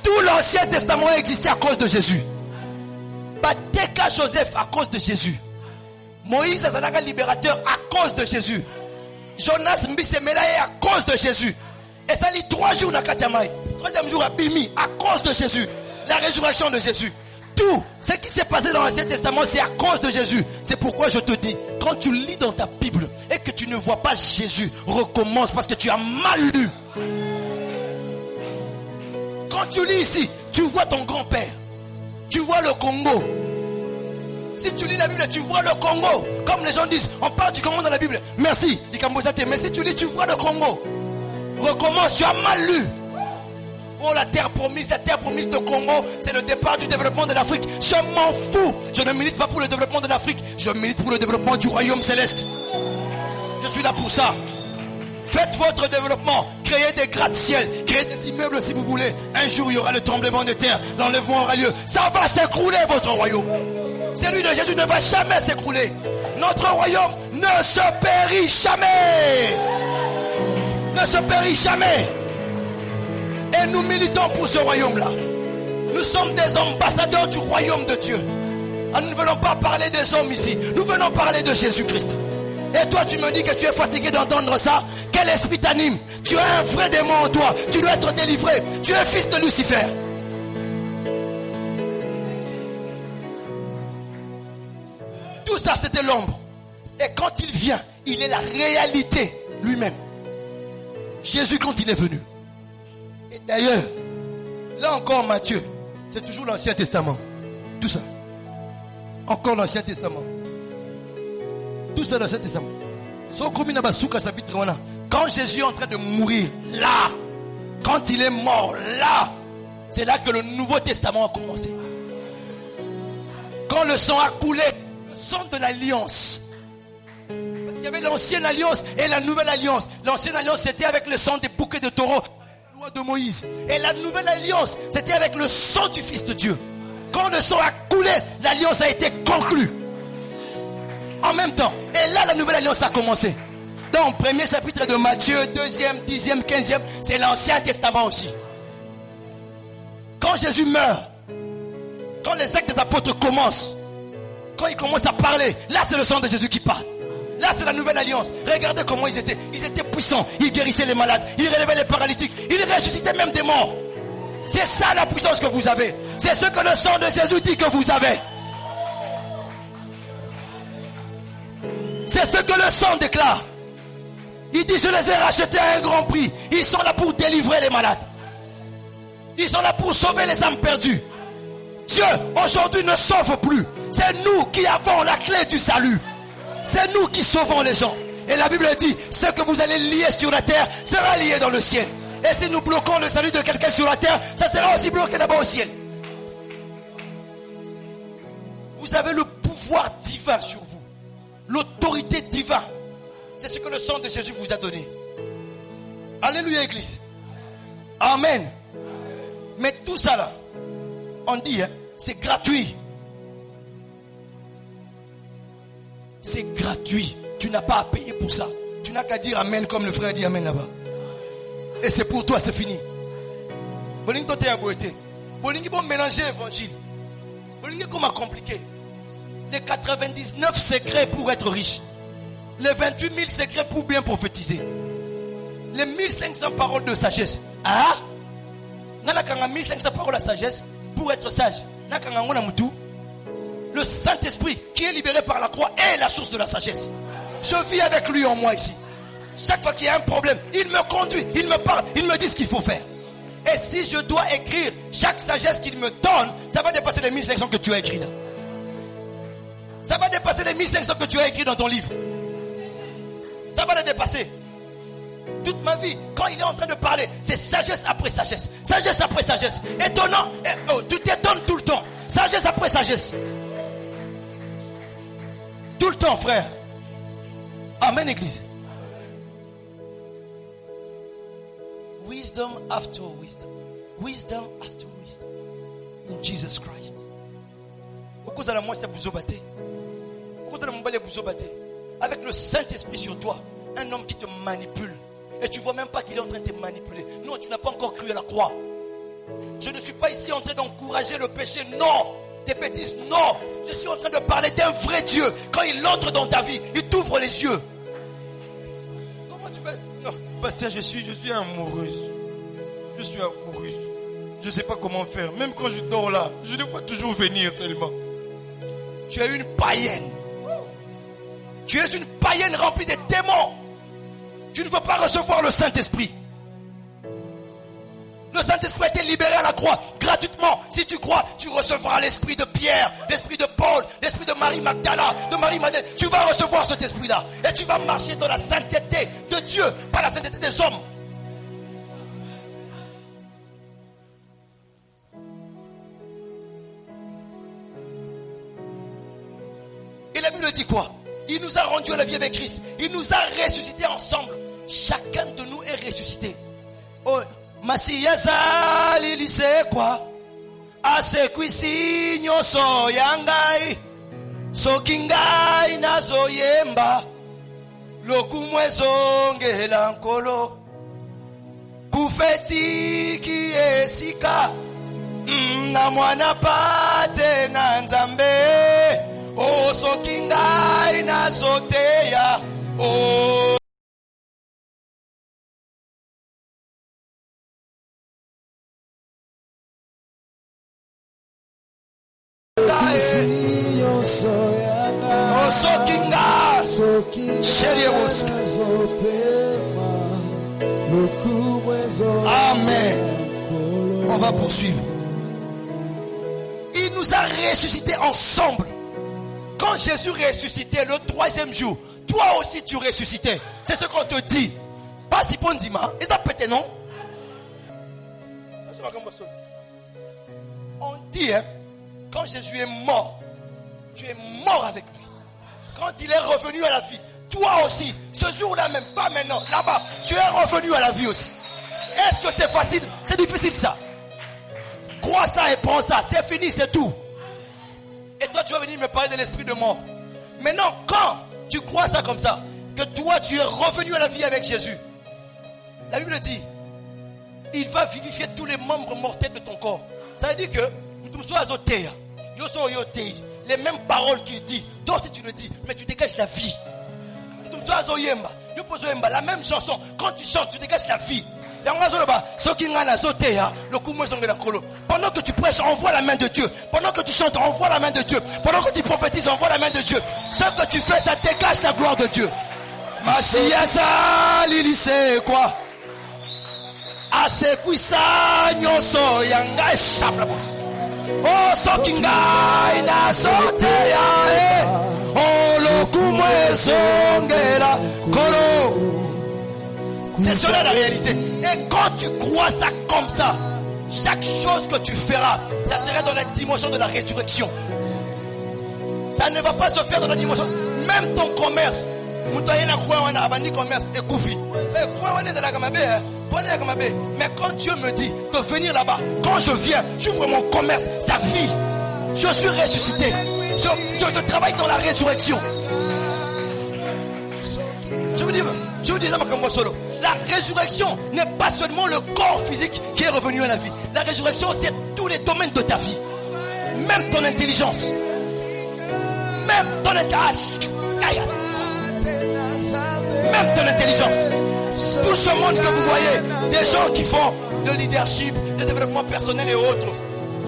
Tout l'Ancien Testament a existé à cause de Jésus. Bateka Joseph à cause de Jésus. Moïse Azanaka libérateur à cause de Jésus. Jonas Mbisemelaye à cause de Jésus. Et ça lit 3 jours dans Katiamai. 3e jour à Bimi à cause de Jésus. La résurrection de Jésus. Tout ce qui s'est passé dans l'Ancien Testament, c'est à cause de Jésus. C'est pourquoi je te dis, quand tu lis dans ta Bible et que tu ne vois pas Jésus, recommence parce que tu as mal lu. Quand tu lis ici, tu vois ton grand-père. Tu vois le Congo. Si tu lis la Bible, tu vois le Congo. Comme les gens disent, on parle du Congo dans la Bible. Merci, dit Kambozate. Mais si tu lis, tu vois le Congo. Recommence, tu as mal lu. Oh, la terre promise de Congo, c'est le départ du développement de l'Afrique. Je m'en fous. Je ne milite pas pour le développement de l'Afrique. Je milite pour le développement du royaume céleste. Je suis là pour ça. Faites votre développement. Créez des gratte-ciel. Créez des immeubles si vous voulez. Un jour, il y aura le tremblement de terre. L'enlèvement aura lieu. Ça va s'écrouler, votre royaume. Celui de Jésus ne va jamais s'écrouler. Notre royaume ne se périt jamais. Ne se périt jamais. Et nous militons pour ce royaume-là. Nous sommes des ambassadeurs du royaume de Dieu. Nous ne venons pas parler des hommes ici. Nous venons parler de Jésus-Christ. Et toi, tu me dis que tu es fatigué d'entendre ça. Quel esprit t'anime? Tu as un vrai démon en toi. Tu dois être délivré. Tu es fils de Lucifer. Tout ça, c'était l'ombre. Et quand il vient, il est la réalité lui-même. Jésus, quand il est venu. Et d'ailleurs, là encore Matthieu, c'est toujours l'Ancien Testament. Tout ça. Encore l'Ancien Testament. Tout ça l'Ancien Testament. Quand Jésus est en train de mourir, là, quand il est mort, là, c'est là que le Nouveau Testament a commencé. Quand le sang a coulé, le sang de l'alliance. Parce qu'il y avait l'ancienne alliance et la nouvelle alliance. L'ancienne alliance, c'était avec le sang des bouquets de taureaux. De Moïse. Et la nouvelle alliance, c'était avec le sang du Fils de Dieu. Quand le sang a coulé, l'alliance a été conclue. En même temps. Et là, la nouvelle alliance a commencé. Dans le premier chapitre de Matthieu, 2e, 10e, 15e, c'est l'Ancien Testament aussi. Quand Jésus meurt, quand les actes des apôtres commencent, quand ils commencent à parler, là c'est le sang de Jésus qui parle. Là, c'est la nouvelle alliance. Regardez comment ils étaient. Ils étaient puissants. Ils guérissaient les malades. Ils relevaient les paralytiques. Ils ressuscitaient même des morts. C'est ça la puissance que vous avez. C'est ce que le sang de Jésus dit que vous avez. C'est ce que le sang déclare. Il dit, je les ai rachetés à un grand prix. Ils sont là pour délivrer les malades. Ils sont là pour sauver les âmes perdues. Dieu, aujourd'hui, ne sauve plus. C'est nous qui avons la clé du salut. C'est nous qui sauvons les gens. Et la Bible dit, ce que vous allez lier sur la terre sera lié dans le ciel. Et si nous bloquons le salut de quelqu'un sur la terre, ça sera aussi bloqué là-bas au ciel. Vous avez le pouvoir divin sur vous. L'autorité divine. C'est ce que le sang de Jésus vous a donné. Alléluia, Église. Amen. Mais tout ça là, on dit, c'est gratuit. C'est gratuit. Tu n'as pas à payer pour ça. Tu n'as qu'à dire Amen comme le frère dit Amen là-bas. Et c'est pour toi, c'est fini. Bolingi tote ya boete. Bolingi bon mélanger évangile. Bolingi comment compliqué. Les 99 secrets pour être riche. Les 28 000 secrets pour bien prophétiser. Les 1500 paroles de sagesse. Ah? Nana 1500 paroles de sagesse pour être sage. Nana ngona mutu. Le Saint-Esprit qui est libéré par la croix est la source de la sagesse. Je vis avec lui en moi ici. Chaque fois qu'il y a un problème, il me conduit, il me parle, il me dit ce qu'il faut faire. Et si je dois écrire chaque sagesse qu'il me donne, ça va dépasser les 1500 que tu as écrit là. Ça va dépasser les 1500 que tu as écrit dans ton livre. Ça va les dépasser. Toute ma vie, quand il est en train de parler, c'est sagesse après sagesse. Sagesse après sagesse. Étonnant. Tu t'étonnes tout le temps. Sagesse après sagesse. Tout le temps, frère. Amen, église. Wisdom after wisdom. Wisdom after wisdom. In Jesus Christ. Avec le Saint-Esprit sur toi, un homme qui te manipule. Et tu ne vois même pas qu'il est en train de te manipuler. Non, tu n'as pas encore cru à la croix. Je ne suis pas ici en train d'encourager le péché. Non. Des bêtises. Non. Je suis en train de parler d'un vrai Dieu. Quand il entre dans ta vie, il t'ouvre les yeux. Comment tu peux... Non, pasteur, je suis amoureuse. Je suis amoureuse. Je ne sais pas comment faire. Même quand je dors là, je dois toujours venir seulement. Tu es une païenne. Tu es une païenne remplie de démons. Tu ne peux pas recevoir le Saint-Esprit. Le Saint-Esprit a été libéré à la croix gratuitement. Si tu crois, tu recevras l'esprit de Pierre, l'esprit de Paul, l'esprit de Marie Magdala, de Marie Madeleine. Tu vas recevoir cet esprit-là. Et tu vas marcher dans la sainteté de Dieu, pas la sainteté des hommes. Et la Bible dit quoi? Il nous a rendu à la vie avec Christ. Il nous a ressuscités ensemble. Chacun de nous est ressuscité. Oh, Masiya lise kwa asekwisi nyoso yangai sokingai nazoyemba lokumwezongela nkolo kufetiki esika na mwana pate na nzambe o sokingai nazoteya o Amen. On va poursuivre. Il nous a ressuscités ensemble. Quand Jésus ressuscitait le 3e jour, toi aussi tu ressuscitais. C'est ce qu'on te dit. Pas si bon dima. Et ça peut-être non? On dit, hein, quand Jésus est mort, tu es mort avec lui. Quand il est revenu à la vie, toi aussi, ce jour-là même, pas maintenant, là-bas, tu es revenu à la vie aussi. Est-ce que c'est facile? C'est difficile ça. Crois ça et prends ça, c'est fini, c'est tout. Et toi tu vas venir me parler de l'esprit de mort. Maintenant, quand tu crois ça comme ça, que toi tu es revenu à la vie avec Jésus, la Bible dit, il va vivifier tous les membres mortels de ton corps. Ça veut dire que les mêmes paroles qu'il dit, toi aussi tu le dis, mais tu dégages la vie. La même chanson, quand tu chantes, tu dégages la vie. Pendant que tu prêches, envoie la main de Dieu. Pendant que tu chantes, envoie la main de Dieu. Pendant que tu prophétises, envoie la main de Dieu. Ce que tu fais, ça dégage la gloire de Dieu. Masiya lilise quoi? Asekwisa nyoso yanga shablabos. Oh sokingai na soteya oh lokumwezongela kolo. C'est cela la réalité. Et quand tu crois ça comme ça, chaque chose que tu feras, ça sera dans la dimension de la résurrection. Ça ne va pas se faire dans la dimension. Même ton commerce, mais quand Dieu me dit de venir là-bas, quand je viens, j'ouvre mon commerce, ça vit. Je suis ressuscité. Je travaille dans la résurrection. Je vous dis la résurrection n'est pas seulement le corps physique qui est revenu à la vie. La résurrection, c'est tous les domaines de ta vie. Même ton intelligence. Même ton intelligence. Même ton intelligence. Tout ce monde que vous voyez, des gens qui font de leadership, de développement personnel et autres.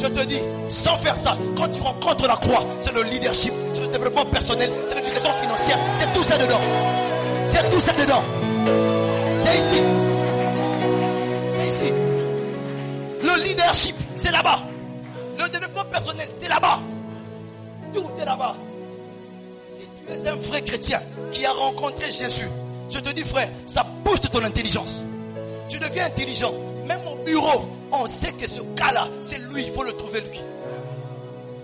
Je te dis, sans faire ça, quand tu rencontres la croix, c'est le leadership, c'est le développement personnel, c'est l'éducation financière, c'est tout ça dedans. C'est tout ça dedans. C'est ici. C'est ici. Le leadership, c'est là-bas. Le développement personnel, c'est là-bas. Tout est là-bas. Si tu es un vrai chrétien qui a rencontré Jésus, je te dis frère, ça booste ton intelligence. Tu deviens intelligent. Même au bureau, on sait que ce cas-là, c'est lui, il faut le trouver lui.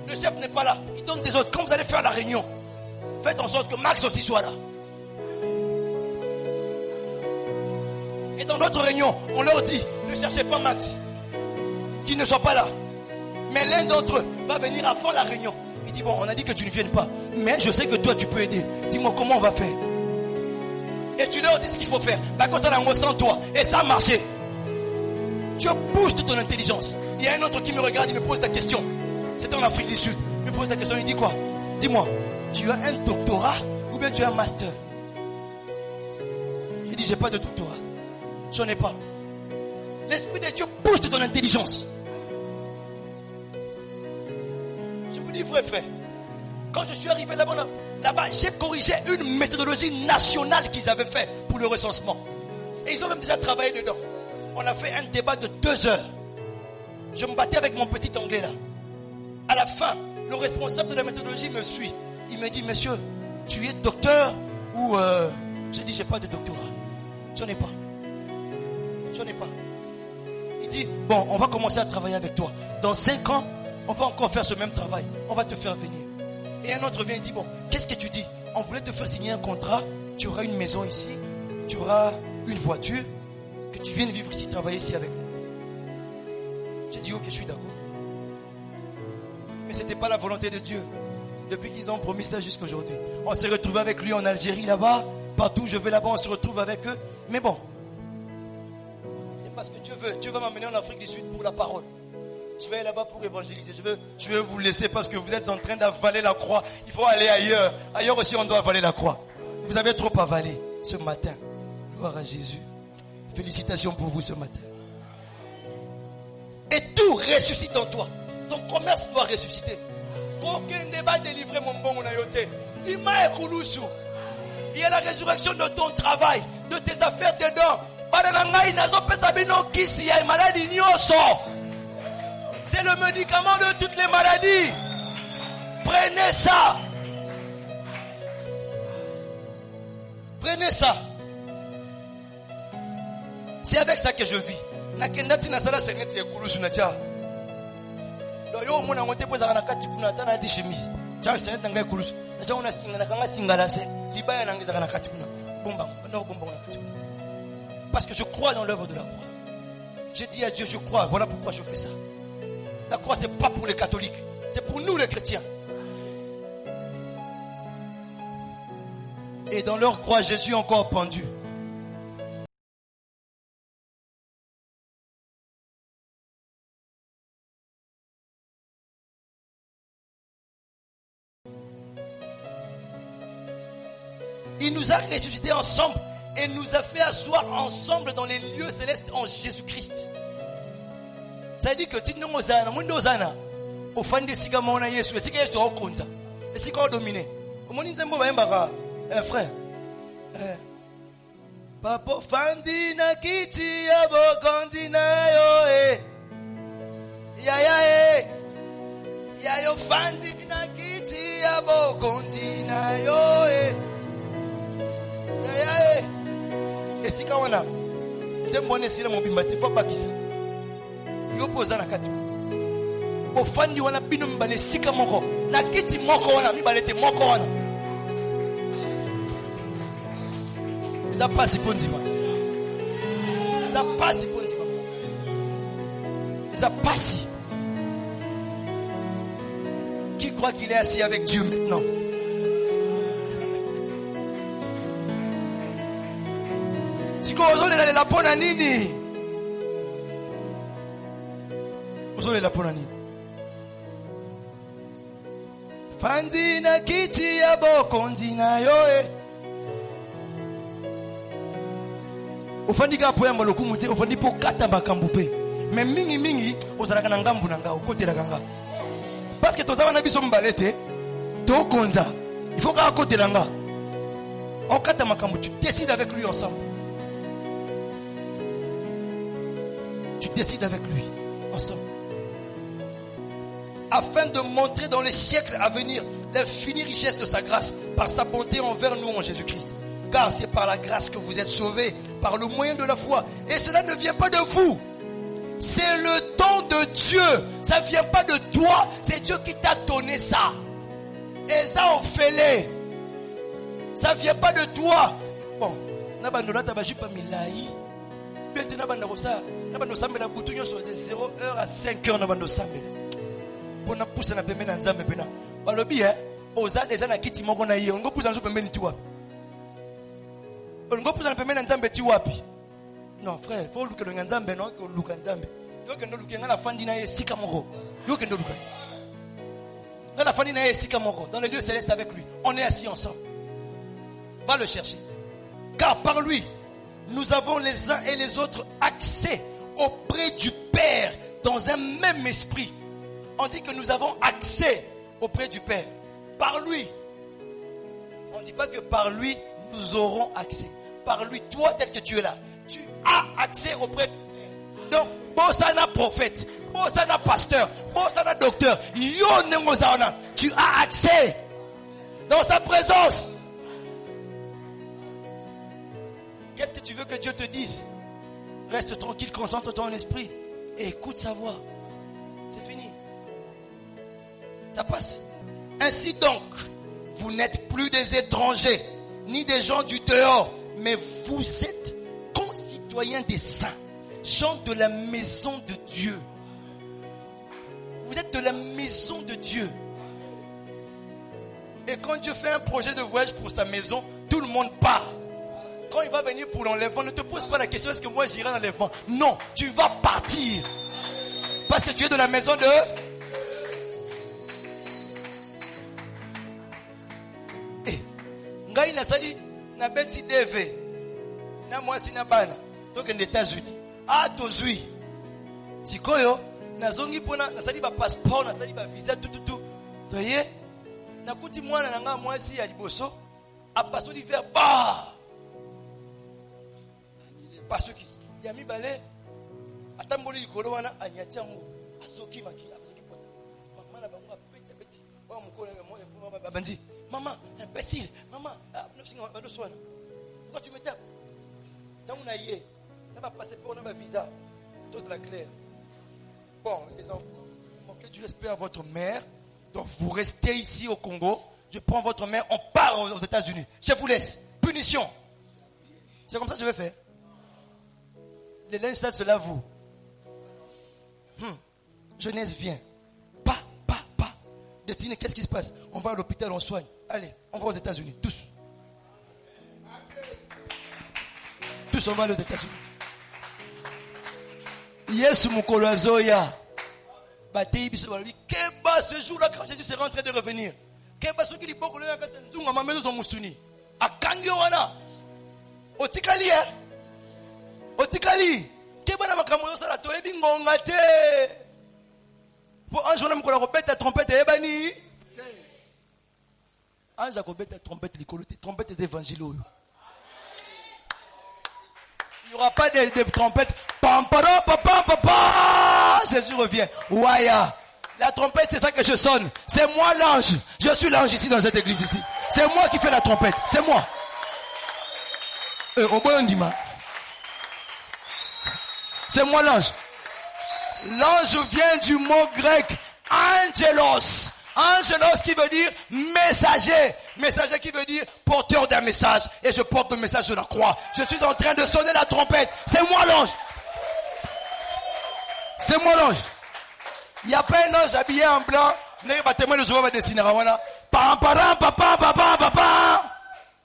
Le chef n'est pas là, il donne des ordres. Quand vous allez faire la réunion, faites en sorte que Max aussi soit là. Et dans notre réunion, on leur dit, ne cherchez pas Max, qu'il ne soit pas là. Mais l'un d'entre eux va venir avant la réunion. Il dit, bon, on a dit que tu ne viennes pas, mais je sais que toi tu peux aider. Dis-moi comment on va faire. Et tu leur dis ce qu'il faut faire. Bah, comme ça, on ressent toi. Et ça a marché. Tu boostes ton intelligence. Il y a un autre qui me regarde, il me pose la question. C'était en Afrique du Sud. Il me pose la question, il dit quoi? Dis-moi, tu as un doctorat ou bien tu as un master? Il dit, j'ai pas de doctorat. J'en ai pas. L'Esprit de Dieu booste ton intelligence. Je vous dis, vrai frère, quand je suis arrivé là-bas, j'ai corrigé une méthodologie nationale qu'ils avaient fait pour le recensement. Et ils ont même déjà travaillé dedans. On a fait un débat de 2 heures. Je me battais avec mon petit anglais là. À la fin, le responsable de la méthodologie me suit. Il me dit, monsieur, tu es docteur ou... J'ai dit, j'ai pas de doctorat. J'en ai pas. J'en ai pas. Il dit, bon, on va commencer à travailler avec toi. Dans 5 ans, on va encore faire ce même travail. On va te faire venir. Et un autre vient et dit, bon, qu'est-ce que tu dis? On voulait te faire signer un contrat. Tu auras une maison ici. Tu auras une voiture. Que tu viennes vivre ici, travailler ici avec nous. J'ai dit, ok, je suis d'accord. Mais ce n'était pas la volonté de Dieu. Depuis qu'ils ont promis ça jusqu'à aujourd'hui. On s'est retrouvé avec lui en Algérie là-bas. Partout où je vais là-bas, on se retrouve avec eux. Mais bon, c'est parce que Dieu veut. Dieu va m'amener en Afrique du Sud pour la parole. Je vais aller là-bas pour évangéliser. Je vais vous laisser parce que vous êtes en train d'avaler la croix. Il faut aller ailleurs. Ailleurs aussi, on doit avaler la croix. Vous avez trop avalé ce matin. Gloire à Jésus. Félicitations pour vous ce matin. Et tout ressuscite en toi. Ton commerce doit ressusciter. Aucun débat délivré mon bon onayote. Dima et Koulousou. Il y a la résurrection de ton travail, de tes affaires dedans. C'est le médicament de toutes les maladies. Prenez ça. Prenez ça. C'est avec ça que je vis. Nakendati nasala seneti ekulusu na cha. Yo mona ngote poza kana kati kuna tana ati chemise. Cha seneti ngai ekulusu. Na cha una singa na kanga singala se. Libaya nangeza kana kati kuna. Bomba, non bomba na kati. Parce que je crois dans l'œuvre de la croix. Je dis à Dieu, je crois. Voilà pourquoi je fais ça. La croix c'est pas pour les catholiques, c'est pour nous les chrétiens. Et dans leur croix, Jésus est encore pendu. Il nous a ressuscités ensemble et nous a fait asseoir ensemble dans les lieux célestes en Jésus-Christ. Ça veut dire que si nous sommes au fan de Sika Mona Yesu, et Sika Yesu au compte, et Sika au dominé. Comment nous disons, frère, Papa Fandi na kiti ya bokondi na yo ya yo Fandi na kiti ya bokondi na yo et Sika wana ndembone sila mobimba te fa bakisa yo poza na kati ofandi wana bino mbale sika moko na kiti moko wana mibalete moko wana eza pasi pondiba eza pasi. Qui croit qu'il est assis avec Dieu maintenant? Siko ozolela la pona nini? Ozolela pona nini? Fandi na kiti ya bokondi na yo ofandi ka poyamba lokumu te ofandi po kata makambu pe mais mingi ozalaka na ngambu na ngao kotela kanga parce que tozaba na biso mbalete to konza il faut ka kotela nga on kata makambu. Tu décides avec lui ensemble, tu décides avec lui ensemble. Afin de montrer dans les siècles à venir l'infinie richesse de sa grâce par sa bonté envers nous en Jésus-Christ. Car c'est par la grâce que vous êtes sauvés, par le moyen de la foi. Et cela ne vient pas de vous. C'est le don de Dieu. Ça ne vient pas de toi. C'est Dieu qui t'a donné ça. Et ça, on fait-les. Ça ne vient pas de toi. Bon, de 0 heure à 5 heures. Pour nous pousser na pembe na nzambe pena. Balobi oza déjà na kiti moko na ye. Ngo poussa nzo pembe ni tu wapi? Ngo poussa na pembe na nzambe ti wapi? Non frère, faut luka na nzambe non ko luka nzambe. Yo kendo luka ngala fandi na ye sika moko. Yo kendo luka. Ngala fandi na ye sika moko dans le lieu céleste avec lui. On est assis ensemble. Va le chercher. Car par lui nous avons les uns et les autres accès auprès du Père dans un même esprit. On dit que nous avons accès auprès du Père. Par lui. On ne dit pas que par lui, nous aurons accès. Par lui, toi tel que tu es là, tu as accès auprès du Père. Donc, Bosana prophète, Bosana pasteur, Bosana docteur, tu as accès dans sa présence. Qu'est-ce que tu veux que Dieu te dise? Reste tranquille, concentre ton esprit et écoute sa voix. C'est fini. Ça passe. Ainsi donc, vous n'êtes plus des étrangers, ni des gens du dehors, mais vous êtes concitoyens des saints, gens de la maison de Dieu. Vous êtes de la maison de Dieu. Et quand Dieu fait un projet de voyage pour sa maison, tout le monde part. Quand il va venir pour l'enlèvement, ne te pose pas la question, est-ce que moi j'irai dans l'enlèvement? Non, tu vas partir. Parce que tu es de la maison de... Ngai nasali na beti deve na mwasi na bana toke aux États-Unis tozui sikoyo nazongi pona nasali ba passeport nasali ba visa tout voyez nakuti mwana na nga mwasi ya liboso apasoli vers parce que ya mibale atamboli likolo wana anyati yango asoki makila asoki pota mama na bango petit wa mukolo mo babandi. Maman, imbécile, maman, pourquoi tu me tapes? Tant on a yé, on n'a pas passé pour un visa, tout de la claire. Bon, les enfants, manquez du respect à votre mère, donc vous restez ici au Congo, je prends votre mère, on part aux États-Unis. Je vous laisse, punition. C'est comme ça que je vais faire. Les linges sales, c'est là vous. Jeunesse vient. Destinée, qu'est-ce qui se passe? On va à l'hôpital, on soigne. Allez, on va aux États-Unis, tous. Tous, on va aller aux États-Unis. Yes, mukolo azoya. Batei biso balobi. Keba ce jour-là, quand Jésus sera en train de revenir. Keba soki liboko le yakata nzunga mamezo zo musuni. Akangi wana. Otikali Otikali. Keba na makambo yo sala toyebi ngonga te. Pour un jour, on a la trompette et ebani. Un jour, on a la trompette, trompette des évangiles. Il n'y aura pas de trompette. Jésus revient. Ouaya. La trompette, c'est ça que je sonne. C'est moi l'ange. Je suis l'ange ici dans cette église ici. C'est moi qui fais la trompette. C'est moi. C'est moi l'ange. L'ange vient du mot grec angelos. Angelos qui veut dire messager. Messager qui veut dire porteur d'un message. Et je porte le message de la croix. Je suis en train de sonner la trompette. C'est moi l'ange. C'est moi l'ange. Il n'y a pas un ange habillé en blanc.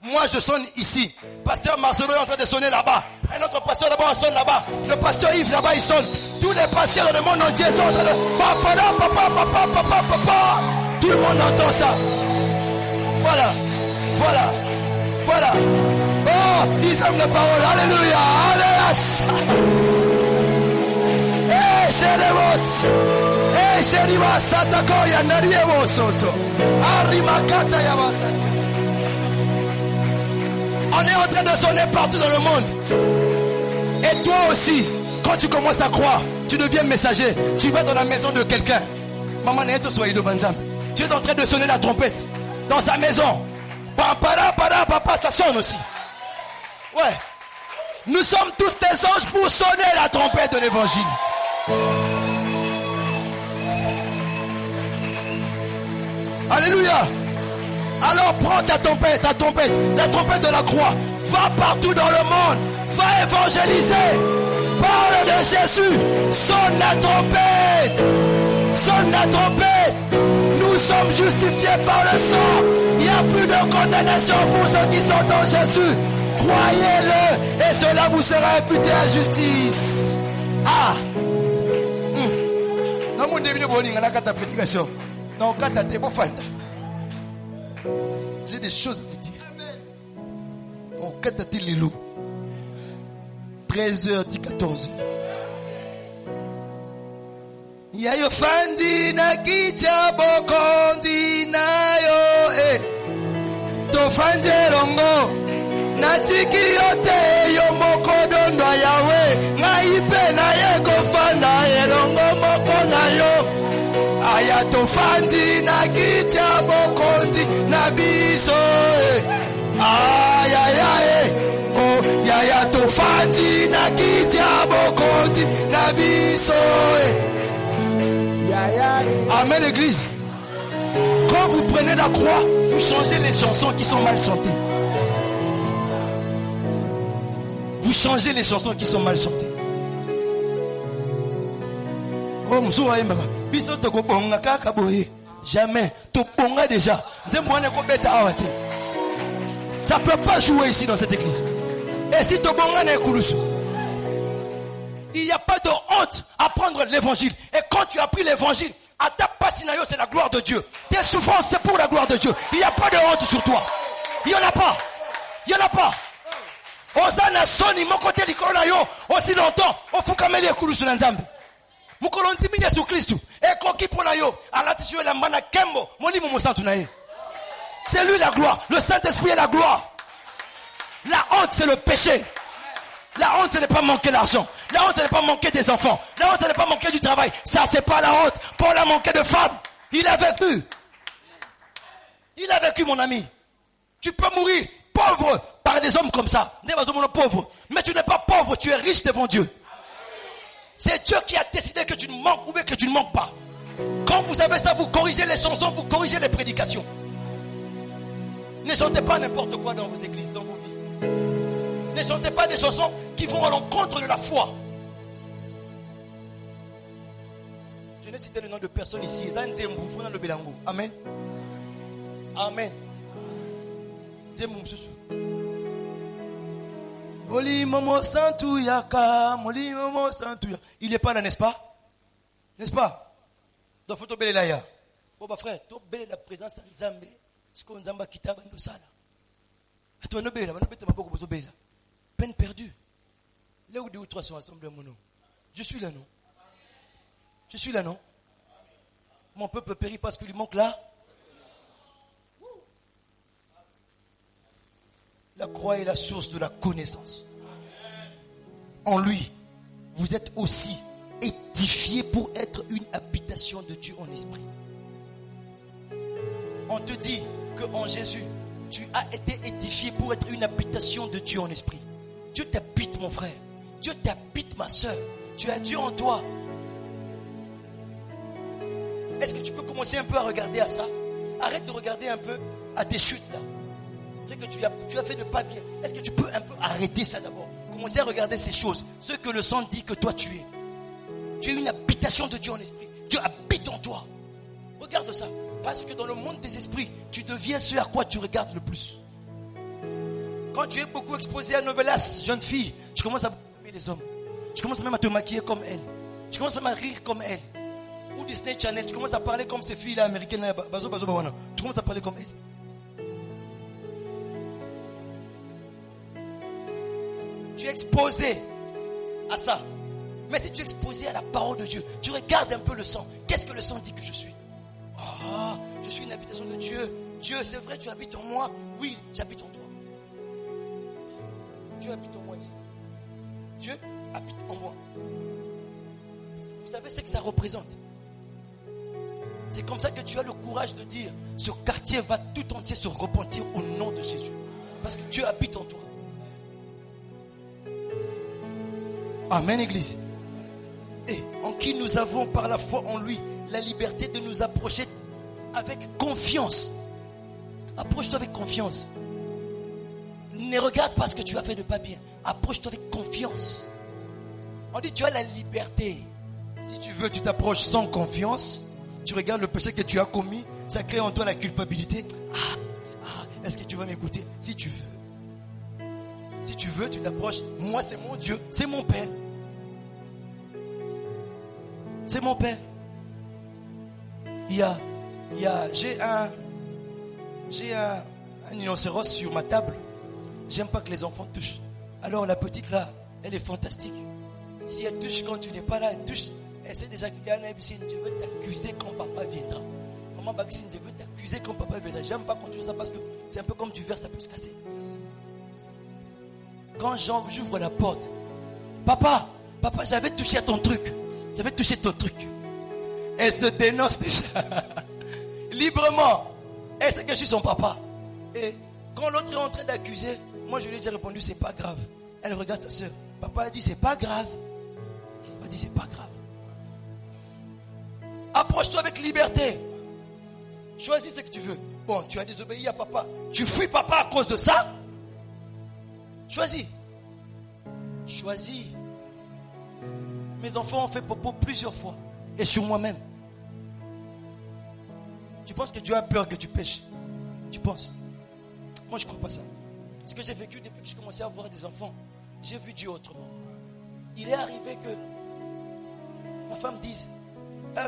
Moi je sonne ici. Pasteur Marcelo est en train de sonner là-bas. Un autre pasteur là-bas sonne là-bas. Le pasteur Yves là-bas il sonne. Tous les pasteurs dans le monde entier sont en train de... Tout le monde entend ça. Voilà. Oh, ils aiment la parole. Alléluia. On est en train de sonner partout dans le monde. Et toi aussi, quand tu commences à croire, Tu deviens messager. Tu vas dans la maison de quelqu'un. Maman n'est pas soyez le banzam. Tu es en train de sonner la trompette dans sa maison. Papa, ça sonne aussi. Ouais. Nous sommes tous des anges pour sonner la trompette de l'évangile. Alléluia. Alors prends ta trompette, la trompette de la croix. Va partout dans le monde. Va évangéliser. Parle de Jésus. Sonne la trompette. Sonne la trompette. Nous sommes justifiés par le sang. Il n'y a plus de condamnation pour ceux qui sont en Jésus. Croyez-le et cela vous sera imputé à justice. Ah. Dans mon début de bonheur, on a ta prédication. Dans le cas de tes j'ai des choses à vous dire. Dans le cas de tes loups. 13h, 14h. Yayo fandi na kicha bokondi na yo to fandi longo na tiki yote yo moko dondo yawe ngai pe na ye ko fanda elongo moko na yo aya to fandi na kicha bokondi na biso aya oh ya to fandi na kicha bokondi na biso Amen l'église. Quand vous prenez la croix, vous changez les chansons qui sont mal chantées. Vous changez les chansons qui sont mal chantées. Oh, m'sou aïe mbaba. Biso toko bonga kaka boye. Jamais. To bonga déjà. Nzemboane ko beta awate. Ça peut pas jouer ici dans cette église. Et si to bonga na ekulusu. Il n'y a pas de honte à prendre l'évangile. Et quand tu as pris l'évangile, à ta passinayo, c'est la gloire de Dieu. Tes souffrances, c'est pour la gloire de Dieu. Il n'y a pas de honte sur toi. Il n'y en a pas. Il n'y en a pas. Osana soni, mon côté l'icône yo, aussi longtemps, au foukameli et koulou sur l'ensemble. Moukolonzi mine sous Christ. Et koki pour la yo, à la tissu la mana kembo, moni momo santunaye. C'est lui la gloire. Le Saint-Esprit est la gloire. La honte, c'est le péché. La honte, ce n'est pas manquer l'argent. La honte, ce n'est pas manquer des enfants. La honte, ce n'est pas manquer du travail. Ça, c'est pas la honte. Paul a manqué de femmes. Il a vécu. Il a vécu, mon ami. Tu peux mourir pauvre par des hommes comme ça. Pauvre. Mais tu n'es pas pauvre, tu es riche devant Dieu. C'est Dieu qui a décidé que tu ne manques ou que tu ne manques pas. Quand vous avez ça, vous corrigez les chansons, vous corrigez les prédications. Ne chantez pas n'importe quoi dans vos églises, dans vos vies. Ne chantez pas des chansons qui vont à l'encontre de la foi. Je n'ai cité le nom de personne ici. Amen. Amen. Il n'est pas là, n'est-ce pas? N'est-ce pas? Donc, il faut te là. Bon, bah, frère, tu as la présence de Nzambe. Ce qu'on Nzamba kita bando sala. Tu as belle. Peine perdue. Là où 2 ou 3 sont assemblés à mon nom. Je suis là, non? Je suis là, non? Mon peuple périt parce qu'il lui manque là. La croix est la source de la connaissance. En lui, vous êtes aussi édifiés pour être une habitation de Dieu en esprit. On te dit qu'en Jésus, tu as été édifié pour être une habitation de Dieu en esprit. Dieu t'habite, mon frère. Dieu t'habite, ma soeur. Tu as Dieu en toi. Est-ce que tu peux commencer un peu à regarder à ça? Arrête de regarder un peu à tes chutes là. C'est que tu as fait de pas bien. Est-ce que tu peux un peu arrêter ça d'abord? Commencer à regarder ces choses. Ce que le sang dit que toi tu es. Tu es une habitation de Dieu en esprit. Dieu habite en toi. Regarde ça. Parce que dans le monde des esprits, tu deviens ce à quoi tu regardes le plus. Quand tu es beaucoup exposé à Novelas, jeune fille, tu commences à aimer les hommes. Tu commences même à te maquiller comme elle. Tu commences même à rire comme elle. Ou Disney Channel, tu commences à parler comme ces filles-là américaines. Tu commences à parler comme elle. Tu es exposé à ça. Mais si tu es exposé à la parole de Dieu, tu regardes un peu le sang. Qu'est-ce que le sang dit que je suis? Ah, je suis une habitation de Dieu. Dieu, c'est vrai, tu habites en moi. Oui, j'habite en toi. Dieu habite en moi ici. Dieu habite en moi. savez ce que ça représente? C'est comme ça que tu as le courage de dire, ce quartier va tout entier se repentir au nom de Jésus. Parce que Dieu habite en toi. Amen, Église. Et en qui nous avons par la foi en lui la liberté de nous approcher avec confiance. Approche-toi avec confiance. Ne regarde pas ce que tu as fait de pas bien. Approche-toi avec confiance. On dit tu as la liberté. Si tu veux, tu t'approches sans confiance. Tu regardes le péché que tu as commis. Ça crée en toi la culpabilité. Est-ce que tu vas m'écouter? Si tu veux. Si tu veux, tu t'approches. Moi, c'est mon Dieu. C'est mon Père. C'est mon Père. J'ai un rhinocéros sur ma table. J'aime pas que les enfants touchent. Alors la petite là, elle est fantastique. Si elle touche quand tu n'es pas là, elle touche. Elle sait déjà qu'il y a un je veux t'accuser quand papa viendra. Maman Baxine, je veux t'accuser quand papa viendra. J'aime pas quand tu fais ça parce que c'est un peu comme du verre, ça peut se casser. Quand j'ouvre la porte, papa, j'avais touché à ton truc. J'avais touché ton truc. Elle se dénonce déjà. Librement. Elle sait que je suis son papa. Et quand l'autre est en train d'accuser, moi je lui ai déjà répondu, c'est pas grave. Elle regarde sa soeur. Papa a dit, c'est pas grave. Papa a dit, c'est pas grave. Approche-toi avec liberté. Choisis ce que tu veux. Bon, tu as désobéi à papa. Tu fuis papa à cause de ça. Choisis. Choisis. Mes enfants ont fait popo plusieurs fois. Et sur moi-même. Tu penses que Dieu a peur que tu pêches? Tu penses? Moi, je ne crois pas ça. Ce que j'ai vécu depuis que j'ai commencé à avoir des enfants, j'ai vu Dieu autrement. Il est arrivé que ma femme dise, quand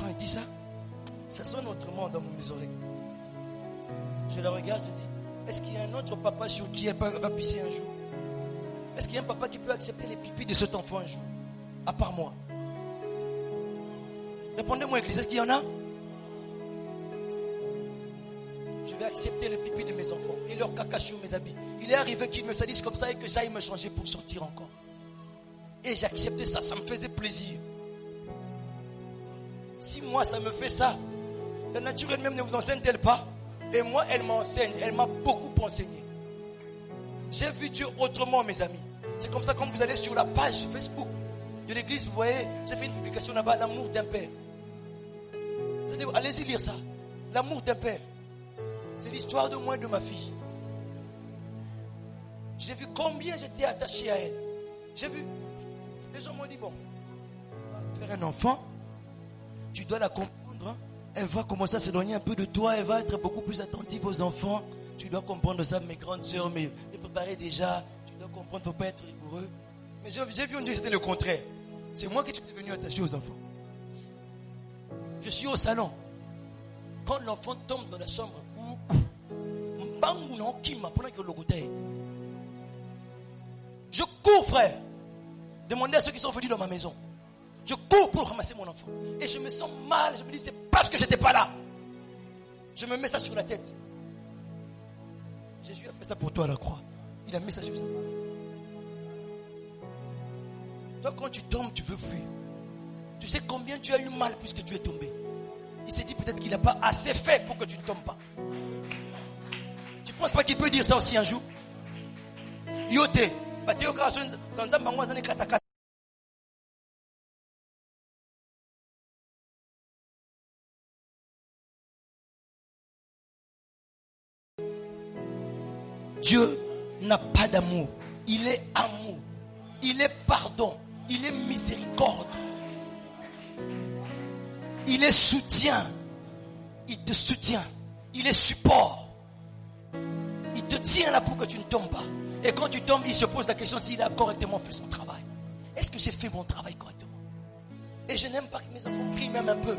il dit ça, ça sonne autrement dans mes oreilles. Je la regarde, je dis, est-ce qu'il y a un autre papa sur qui elle va pisser un jour? Est-ce qu'il y a un papa qui peut accepter les pipis de cet enfant un jour? À part moi. Répondez-moi, Église, est-ce qu'il y en a? Je vais accepter le pipi de mes enfants et leur caca sur mes habits. Il est arrivé qu'ils me salissent comme ça et que j'aille me changer pour sortir encore. Et j'ai accepté ça, ça me faisait plaisir. Si moi ça me fait ça, la nature elle-même ne vous enseigne-t-elle pas? Et moi elle m'enseigne, elle m'a beaucoup enseigné. J'ai vu Dieu autrement, mes amis. C'est comme ça quand vous allez sur la page Facebook de l'église, vous voyez, j'ai fait une publication là-bas, l'amour d'un père. Allez-y lire ça. L'amour d'un père. C'est l'histoire de moi et de ma fille. J'ai vu combien j'étais attaché à elle. J'ai vu. Les gens m'ont dit, bon, faire un enfant, tu dois la comprendre. Hein. Elle va commencer à s'éloigner un peu de toi. Elle va être beaucoup plus attentive aux enfants. Tu dois comprendre ça, mes grandes soeurs, mais préparer déjà. Tu dois comprendre, il ne faut pas être rigoureux. Mais j'ai vu, on dit que c'était le contraire. C'est moi qui suis devenu attaché aux enfants. Je suis au salon. Quand l'enfant tombe dans la chambre, je cours, frère. Demandez à ceux qui sont venus dans ma maison. Je cours pour ramasser mon enfant. Et je me sens mal. Je me dis, c'est parce que je n'étais pas là. Je me mets ça sur la tête. Jésus a fait ça pour toi à la croix. Il a mis ça sur sa tête. Toi, quand tu tombes, tu veux fuir. Tu sais combien tu as eu mal puisque tu es tombé. Il s'est dit peut-être qu'il n'a pas assez fait pour que tu ne tombes pas. Tu ne penses pas qu'il peut dire ça aussi un jour? Yote, Dieu n'a pas d'amour. Il est amour. Il est pardon. Il est miséricorde. Il est soutien. Il te soutient. Il est support. Il te tient là pour que tu ne tombes pas. Et quand tu tombes, il se pose la question s'il a correctement fait son travail. Est-ce que j'ai fait mon travail correctement? Et je n'aime pas que mes enfants crient même un peu.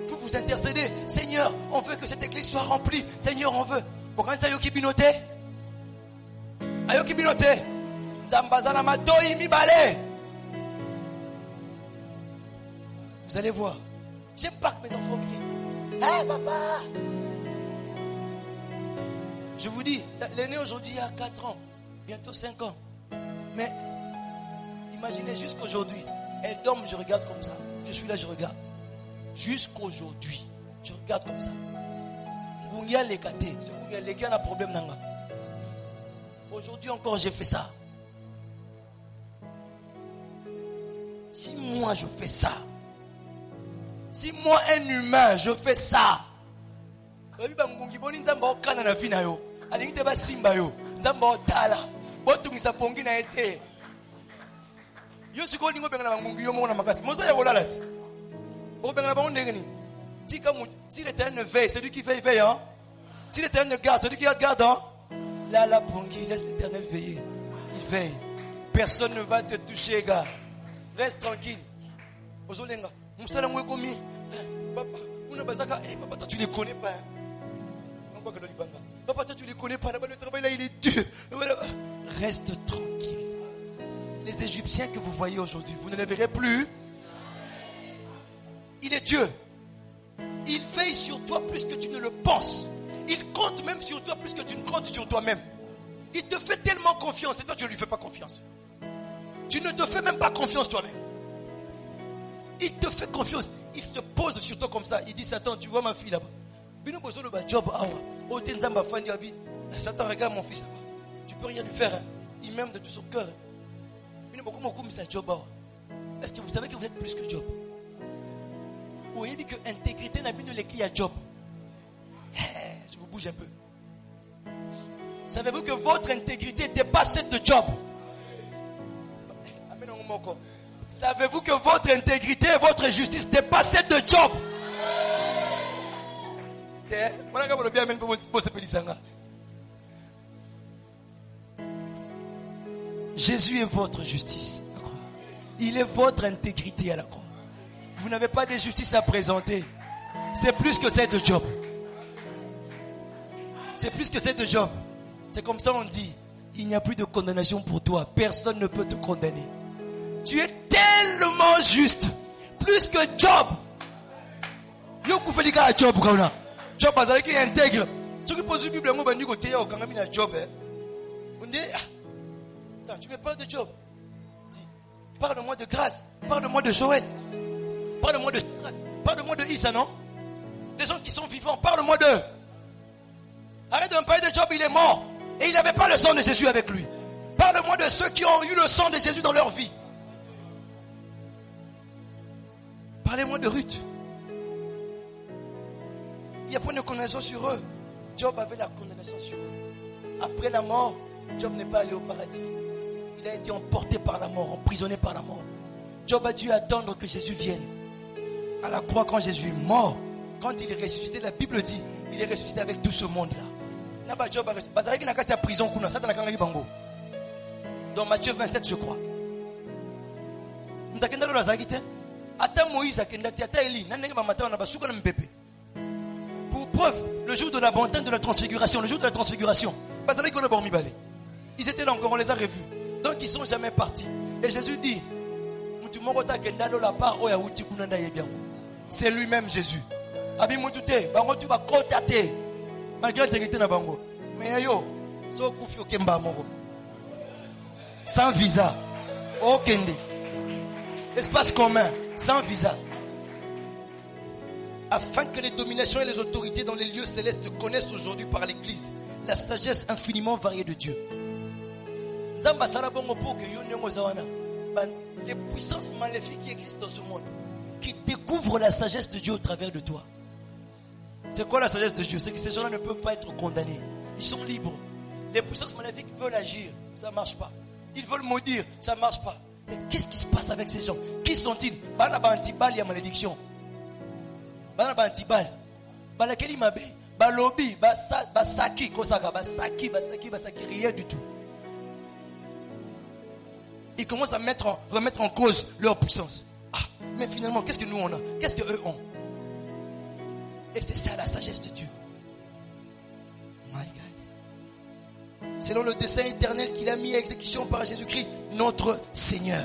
Vous vous intercédez. Seigneur, on veut que cette église soit remplie. Seigneur, on veut. Pourquoi ça yoki binote? Ayoki binote. Zambazana matoi mi balé. Vous allez voir. J'aime pas que mes enfants crient. Hé papa! Je vous dis, l'aîné aujourd'hui a 4 ans, bientôt 5 ans. Mais Imaginez jusqu'aujourd'hui. Elle dort, je regarde comme ça. Je suis là, je regarde. Jusqu'aujourd'hui, je regarde comme ça. Ngungia lekate. Ce Ngungia leki a un problème nanga. Aujourd'hui encore, j'ai fait ça. Si moi je fais ça, si moi un humain je fais ça, yo si l'Éternel ne veille, c'est lui qui veille, veille, hein? Si l'Éternel ne garde, c'est lui qui garde, hein? Là, la pongi, laisse l'Éternel veiller. Il veille. Personne ne va te toucher, gars. Reste tranquille. Ozolenga, Moussala Mouekomi. Papa, papa, toi tu les connais pas. Papa, toi tu les connais pas. Là-bas, le travail là, il est dur. Reste tranquille. Les Égyptiens que vous voyez aujourd'hui, vous ne les verrez plus. Il est Dieu. Il veille sur toi plus que tu ne le penses. Il compte même sur toi plus que tu ne comptes sur toi-même. Il te fait tellement confiance et toi tu ne lui fais pas confiance. Tu ne te fais même pas confiance toi-même. Il te fait confiance. Il se pose sur toi comme ça. Il dit, Satan, tu vois ma fille là-bas. Satan, regarde mon fils là-bas. Tu peux rien lui faire. Hein. Il m'aime de tout son cœur. Est-ce que vous savez que vous êtes plus que Job? Vous voyez que intégrité n'a plus de l'équipe à Job. Je vous bouge un peu. Savez-vous que votre intégrité dépasse celle de Job? Savez-vous que votre intégrité et votre justice dépassent celle de Job? Jésus est votre justice. Il est votre intégrité à la croix. Vous n'avez pas de justice à présenter. C'est plus que celle de Job. C'est plus que celle de Job. C'est comme ça on dit, il n'y a plus de condamnation pour toi. Personne ne peut te condamner. Tu es tellement juste. Plus que Job. Yo kufelika à Job kauna. Job azalaki intègre. Tu qui poses Bible ngo bandi ko teya okanga mina Job. On dit tu me parles de Job. Dis, parle-moi de grâce, parle-moi de Joël. Parle-moi de Shadrach, parle-moi de Issa, non? Des gens qui sont vivants, parle-moi d'eux. Arrête de me parler de Job, il est mort. Et il n'avait pas le sang de Jésus avec lui. Parle-moi de ceux qui ont eu le sang de Jésus dans leur vie. Parlez-moi de Ruth. Il n'y a pas de condamnation sur eux. Job avait la condamnation sur eux. Après la mort, Job n'est pas allé au paradis. Il a été emporté par la mort, emprisonné par la mort. Job a dû attendre que Jésus vienne. À la croix, quand Jésus est mort, quand il est ressuscité, la Bible dit, il est ressuscité avec tout ce monde-là. Job a ressuscité. Prison. Dans Matthieu 27, je crois. Pour preuve, le jour de la montagne de la transfiguration, ils étaient là encore, on les a revus. Donc ils ne sont jamais partis. Et Jésus dit, c'est lui-même Jésus. Malgré l'intégrité na bango. Mais yo, so kufi okemba mongo. Sans visa. Okende. Espace commun, sans visa. Afin que les dominations et les autorités dans les lieux célestes connaissent aujourd'hui par l'Église la sagesse infiniment variée de Dieu. Les puissances maléfiques qui existent dans ce monde, qui découvrent la sagesse de Dieu au travers de toi. C'est quoi la sagesse de Dieu? C'est que ces gens-là ne peuvent pas être condamnés. Ils sont libres. Les puissances maléfiques veulent agir, ça ne marche pas. Ils veulent maudire, ça ne marche pas. Mais qu'est-ce qui se passe avec ces gens? Qui sont-ils? Banaba antibal, il y a malédiction. Banaba antibal. Balakeli mabe. Balobi, basaki, kosaka, basaki, rien du tout. Ils commencent à remettre en cause leur puissance. Mais finalement, qu'est-ce que nous on a? Qu'est-ce qu'eux ont? Et c'est ça la sagesse de Dieu. My God. Selon le dessein éternel qu'il a mis à exécution par Jésus-Christ, notre Seigneur.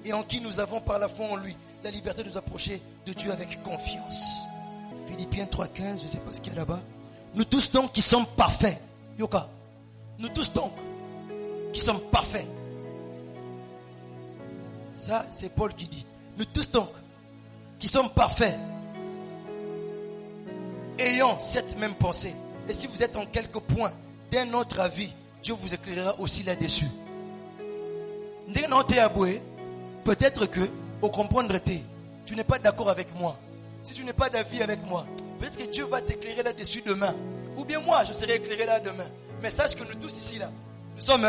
Et en qui nous avons par la foi en lui la liberté de nous approcher de Dieu avec confiance. Philippiens 3,15, je ne sais pas ce qu'il y a là-bas. Nous tous donc qui sommes parfaits. Yoka. Nous tous donc qui sommes parfaits. Ça, c'est Paul qui dit. Nous tous donc, qui sommes parfaits, ayant cette même pensée. Et si vous êtes en quelques points d'un autre avis, Dieu vous éclairera aussi là-dessus. Peut-être que, au comprendre, tu n'es pas d'accord avec moi. Si tu n'es pas d'avis avec moi, peut-être que Dieu va t'éclairer là-dessus demain. Ou bien moi, je serai éclairé là demain. Mais sache que nous tous ici, là, nous sommes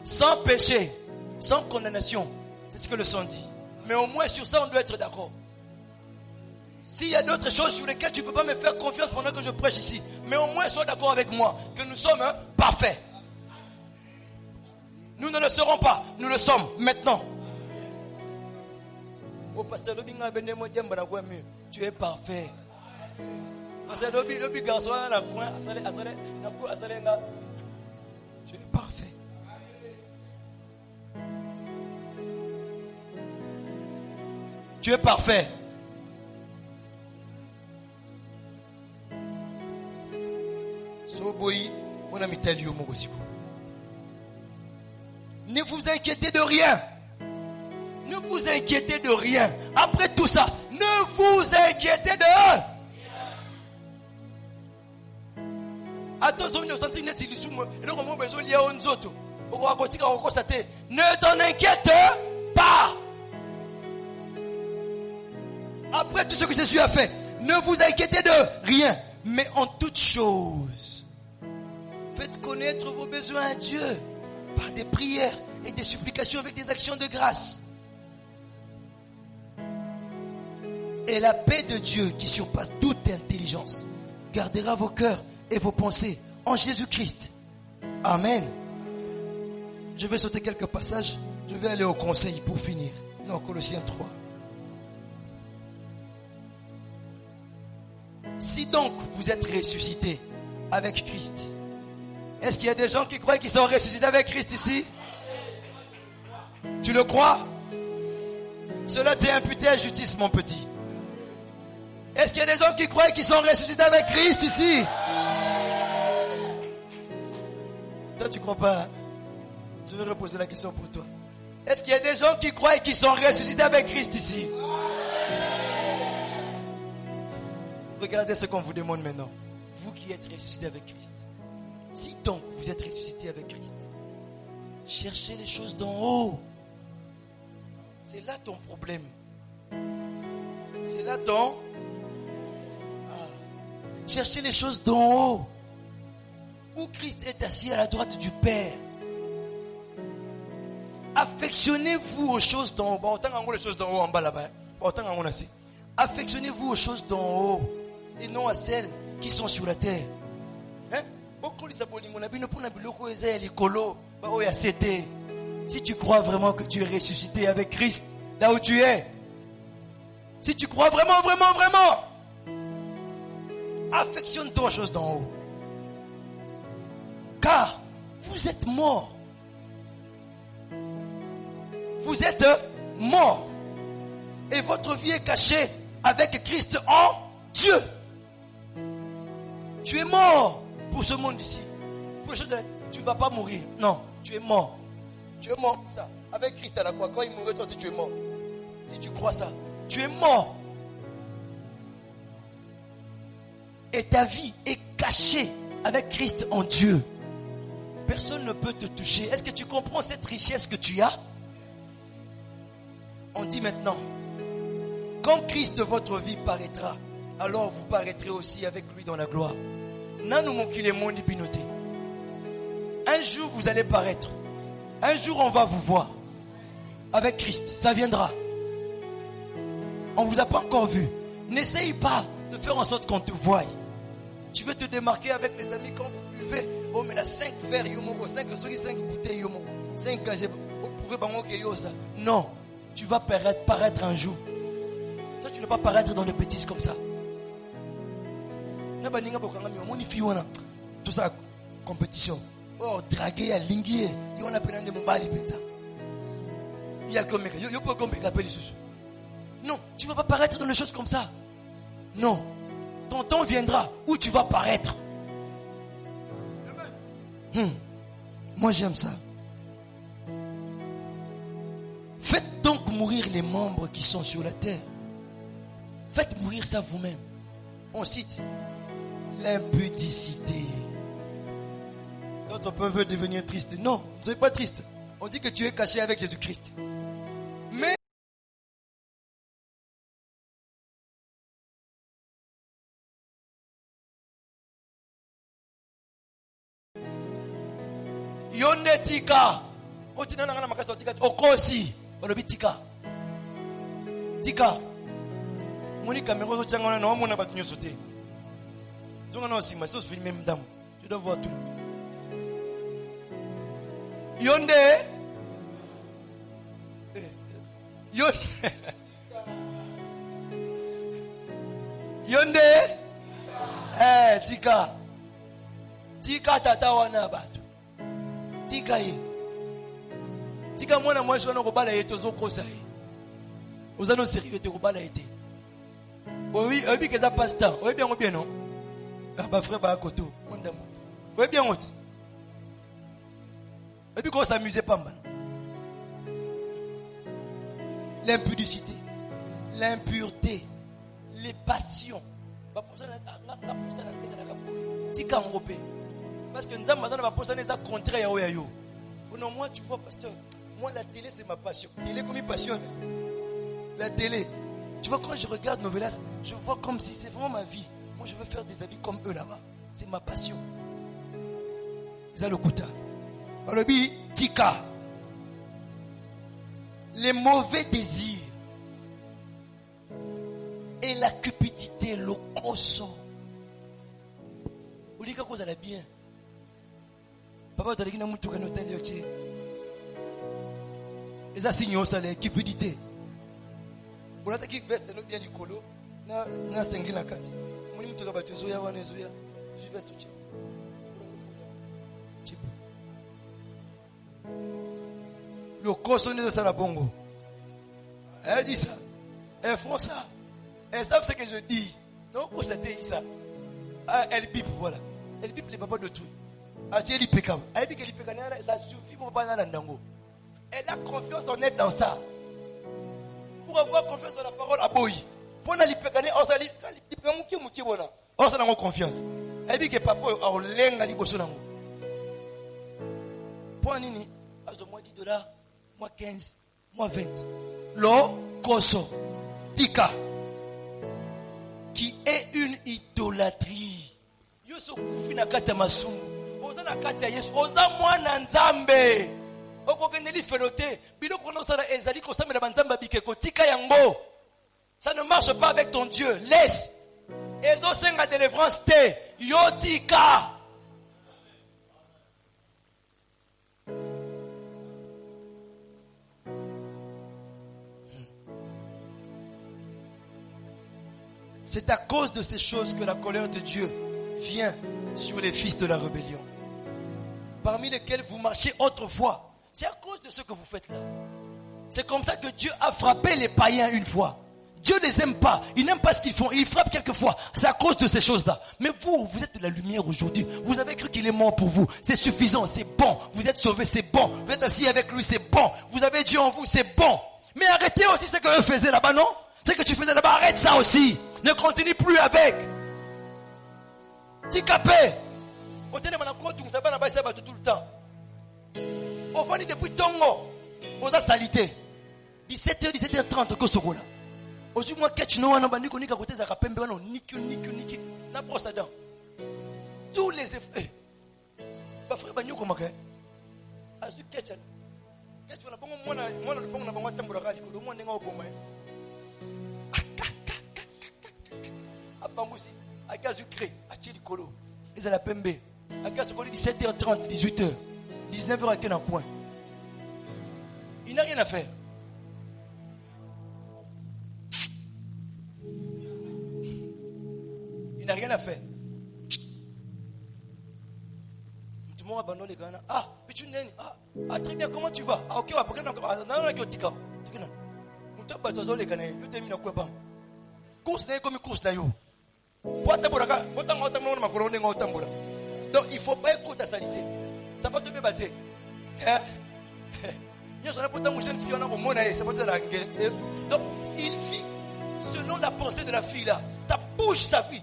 sans péché, sans condamnation. C'est ce que le sang dit. Mais au moins sur ça, on doit être d'accord. S'il y a d'autres choses sur lesquelles tu ne peux pas me faire confiance pendant que je prêche ici, mais au moins sois d'accord avec moi que nous sommes parfaits. Nous ne le serons pas, nous le sommes maintenant. Oh, pasteur, tu es parfait. Pasteur, tu es parfait. Tu es parfait. Ne vous inquiétez de rien. Ne vous inquiétez de rien. Après tout ça, ne vous inquiétez de rien. Ne t'en inquiète pas. Après tout ce que Jésus a fait, ne vous inquiétez de rien. Mais en toute chose, faites connaître vos besoins à Dieu par des prières et des supplications avec des actions de grâce. Et la paix de Dieu qui surpasse toute intelligence gardera vos cœurs et vos pensées en Jésus-Christ. Amen. Je vais sauter quelques passages. Je vais aller au conseil pour finir. Non, Colossiens 3. Si donc vous êtes ressuscités avec Christ, est-ce qu'il y a des gens qui croient qu'ils sont ressuscités avec Christ ici? Tu le crois? Cela t'est imputé à justice, mon petit. Est-ce qu'il y a des gens qui croient qu'ils sont ressuscités avec Christ ici? Toi, tu ne crois pas? Je vais reposer la question pour toi. Est-ce qu'il y a des gens qui croient qu'ils sont ressuscités avec Christ ici? Regardez ce qu'on vous demande maintenant. Vous qui êtes ressuscités avec Christ. Si donc vous êtes ressuscités avec Christ, cherchez les choses d'en haut. C'est là ton problème. C'est là ton... Cherchez les choses d'en haut. Où Christ est assis à la droite du Père. Affectionnez-vous aux choses d'en haut. Autant les choses d'en haut en bas là-bas. Autant affectionnez-vous aux choses d'en haut. Et non à celles qui sont sur la terre. Si tu crois vraiment que tu es ressuscité avec Christ, là où tu es, si tu crois vraiment, affectionne-toi aux choses d'en haut. Car vous êtes morts. Vous êtes morts. Et votre vie est cachée avec Christ en Dieu. Tu es mort pour ce monde ici. Pour les choses de la... Tu ne vas pas mourir. Non, tu es mort. Tu es mort pour ça. Avec Christ à la croix. Quand il mourait, toi aussi tu es mort. Si tu crois ça, tu es mort. Et ta vie est cachée avec Christ en Dieu. Personne ne peut te toucher. Est-ce que tu comprends cette richesse que tu as? On dit maintenant, quand Christ votre vie paraîtra, alors vous paraîtrez aussi avec lui dans la gloire. Un jour vous allez paraître. Un jour on va vous voir. Avec Christ, ça viendra. On ne vous a pas encore vu. N'essaye pas de faire en sorte qu'on te voie. Tu veux te démarquer avec les amis quand vous buvez. Oh mais là 5 verres, 5 bouteilles, 5 casiers. Vous pouvez bangoker ça. Non, tu vas paraître un jour. Toi tu ne vas pas paraître dans des bêtises comme ça. Tout ça, compétition. Oh, draguer à linguer. Il y a plein de mobali. Il y a comme non, tu ne vas pas paraître dans des choses comme ça. Non. Ton temps viendra où tu vas paraître. Moi j'aime ça. Faites donc mourir les membres qui sont sur la terre. Faites mourir ça vous-même. On cite l'impudicité. D'autres peuvent devenir tristes. Non, vous ne soyez pas triste. On dit que tu es caché avec Jésus-Christ. Mais Yonde tika. Otina nangana makasi tika. Okosi. Olobi tika. Tika. Moni caméra zo tchangana na omona batu nyoso te. Zonga na osima, c'est filmer madame. Tu dois voir tout. Yonde. Yonde. Yonde. Tika. Tika tata wana batu. Tika ye. Tika mwana mwasho na kobala yeto zo kosa ye. Ozano sérieux te kobala yete. Oui, oui que ça pasteur. Oui bien ou bien non. Ba frère ba koto, mon damo. Oui bien autre. Et puis qu'on s'amusait pas mal. L'impudicité, l'impureté, les passions. Parce que nous avons contraire à yo. Non, moi tu vois pasteur, moi la télé c'est ma passion. Télé comme une passion. La télé. Tu vois quand je regarde Novelas, je vois comme si c'est vraiment ma vie. Moi je veux faire des habits comme eux là-bas. C'est ma passion. Zalokuta. Alobi tika. Les mauvais désirs et la cupidité, le coso. Vous dites que vous allez bien. Papa, tu as dit que vous avez un hôtel. Et ça signe ça, la cupidité. Vous avez dit que vous avez bien l'écolo. Vous avez dit que vous avez dit que le cochonnet de Salabongo. Elle dit ça. Elles font ça. Elles savent ce que je dis. Donc, constatez ça. Elle bip, voilà. Elle bip les papas de tout. Elle dit l'ipécam. Elle dit que l'ipécam, ça suffit pour pas aller dans. Elle a confiance en elle dans ça. Pour avoir confiance dans la parole à Boy. Pour l'ipécam, on s'allie. L'ipécam, qui est bon. On s'en a confiance. Elle dit que papa a l'enga liboso nango. Pour nini, à moins $10. Moi 15, moi 20. Lo koso tika qui est une idolâtrie. Yo so kufi na kati ya masumu. Oza na kati ya Yesu, oza mwana nzambe. Oko keneli fenote, bilo kono sala ezali ko samela banzamba bikeko tika yango. Ça ne marche pas avec ton Dieu. Laisse. Ezo senga délivrance te, yo tika. C'est à cause de ces choses que la colère de Dieu vient sur les fils de la rébellion, parmi lesquels vous marchez autrefois. C'est à cause de ce que vous faites là. C'est comme ça que Dieu a frappé les païens une fois. Dieu ne les aime pas. Il n'aime pas ce qu'ils font. Il frappe quelquefois. C'est à cause de ces choses-là. Mais vous êtes de la lumière aujourd'hui. Vous avez cru qu'il est mort pour vous. C'est suffisant. C'est bon. Vous êtes sauvés. C'est bon. Vous êtes assis avec lui. C'est bon. Vous avez Dieu en vous. C'est bon. Mais arrêtez aussi ce que eux faisaient là-bas, non? Ce que tu faisais là-bas, arrête ça aussi. Ne continue plus avec. Tikapé. On tenait mon compte, on s'appelle là-bas, ça va tout le temps. On va depuis Tongo. On a salité. 17h, 17h30, Kosogola. Aujourd'hui, moi, catch no one, on a côté ça rappelle, on niki. Na brosse à dents. Tous les effets. Pas frère, banyo comme ça. Azu catch. Catch, on a bon, moi, on a bon, tambour radical, au moins, on a bon. Bangousi, à Gazukré, à Tchilikolo, ils ont la PMB. À Gazukré, 17h30, 18h, 19h à quel point. Il n'a rien à faire. Il n'a rien à faire. Tout le monde abandonne les Ghana. Ah, mais tu n'es pas. Ah, très bien, comment tu vas? Ah, ok, on va prendre un tika. Tu as les Ghana, tu t'es mis dans quoi? Course n'est comme une course d'ailleurs. Donc il ne faut pas écouter ta salité. Ça va te battre. Donc, il vit selon la pensée de la fille là. Ça bouge sa vie.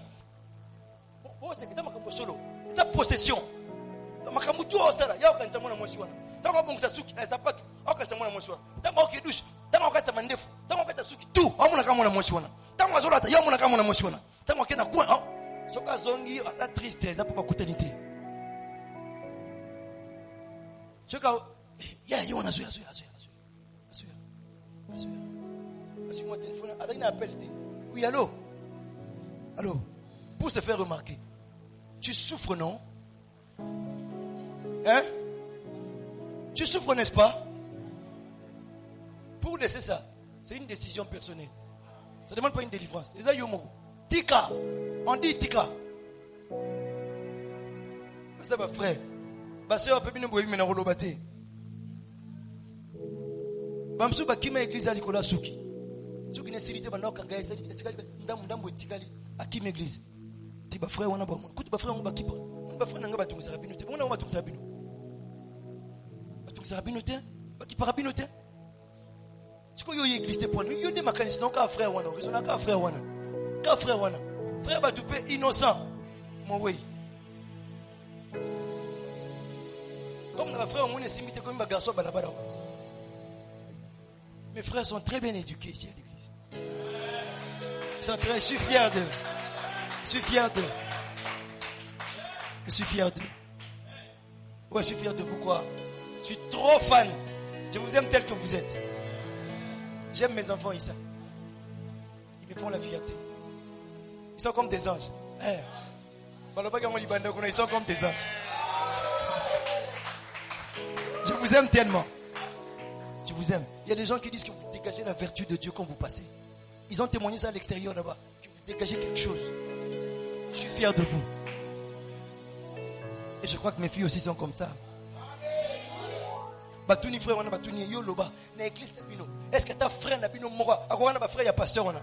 C'est la possession. Oui, allô? Allô? Pour se faire remarquer. Tu souffres, non? Hein? Tu souffres, n'est-ce pas? Pour laisser ça, c'est une décision personnelle. Ça ne demande pas une délivrance. Tika. On dit tika. C'est ma frère. Ma soeur peut venir me dire que Bamsu bakima église à Nicolas Souki. Souki n'est silité maintenant quand gars ndambo tikali akima église. Ti ba frère wana ba mon. Kuti ba frère on ba kipa. Ba frère nanga batunga sarabino te. Bona on batunga sarabino. Batunga sarabino te. Ba kipa rabino te. Siko yo église te point. Yo de makanisi non ka frère wana. Raison ka frère wana. Ka frère wana. Frère ba toupé innocent. Mon way. Comme nos frères on est simité comme ba garçon balabala. Mes frères sont très bien éduqués ici à l'église. Je suis fier d'eux. Je suis fier d'eux. Je suis fier d'eux. Ouais, je suis fier de vous quoi. Je suis trop fan. Je vous aime tel que vous êtes. J'aime mes enfants ici. Ils me font la fierté. Ils sont comme des anges. Ils sont comme des anges. Je vous aime tellement. Je vous aime. Il y a des gens qui disent que vous dégagez la vertu de Dieu quand vous passez. Ils ont témoigné ça à l'extérieur là-bas. Que vous dégagez quelque chose. Je suis fier de vous. Et je crois que mes filles aussi sont comme ça. Batuni frère, on a batuni yo loba. Na église nabino. Est-ce que ta frère nabino mora? Akwana ba frère ya pasteur on a.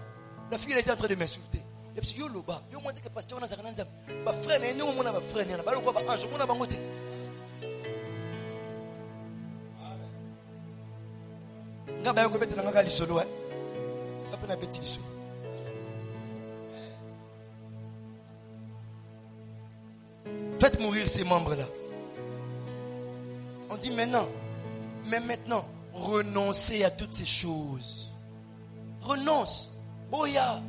La fille elle était en train de m'insulter. Et puis yo loba. Yo monte que pasteur on a zakana nzam. Ba frère na ni mona ba frère na. Ba lo ko ba ange mona ba ngote. Ngaba yo ko betela ngaka lisolo apena beti lisolo. Faites mourir ces membres-là. On dit maintenant, mais maintenant, renoncez à toutes ces choses. Renonce. Boya.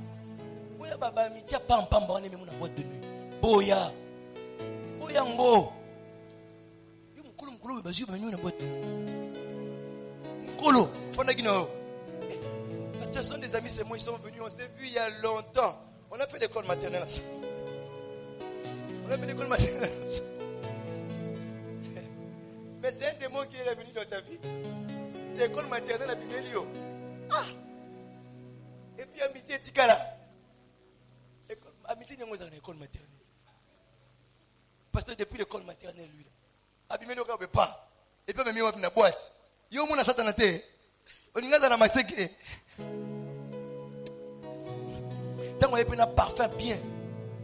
Boya baba mitia pam pam ba neme muna boîte de nuit. Boya. Boya ngo. Yo mukulu bazu ba na boîte de nuit. Mukulu, fona gino. Parce que ce sont des amis, c'est moi, ils sont venus, on s'est vu il y a longtemps. On a fait l'école maternelle ensemble. On a fait l'école maternelle ensemble. Mais c'est un démon qui est revenu dans ta vie. L'école maternelle à Bibélio. Ah! Et puis amitié Tikala. Amitié n'est pas dans l'école maternelle. Parce que depuis l'école maternelle, lui, Abimélio ne veut pas. Et puis même il va dans la boîte. Il y a un monde à Satanate. On y a dans la massacre. Tant qu'on a un parfum bien,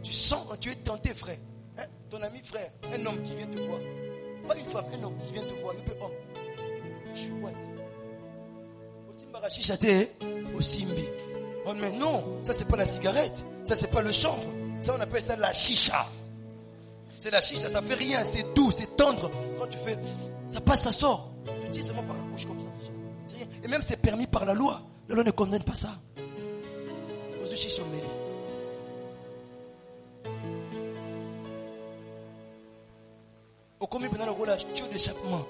tu sens quand tu es tenté, frère. Hein? Ton ami frère, un homme qui vient te voir. Pas une femme, un homme qui vient te voir. Il peut homme. Je suis what? Osimba chichate, Osimbi. Oh mais non, ça c'est pas la cigarette. Ça c'est pas le chanvre. Ça on appelle ça la chicha. C'est la chicha, ça fait rien. C'est doux, c'est tendre. Quand tu fais, ça passe, ça sort. Tu tires seulement par la bouche comme ça, ça sort. C'est rien. Et même c'est permis par la loi. La loi ne condamne pas ça. Cause de chicha mêlée. Au commis pendant le rôle d'échappement.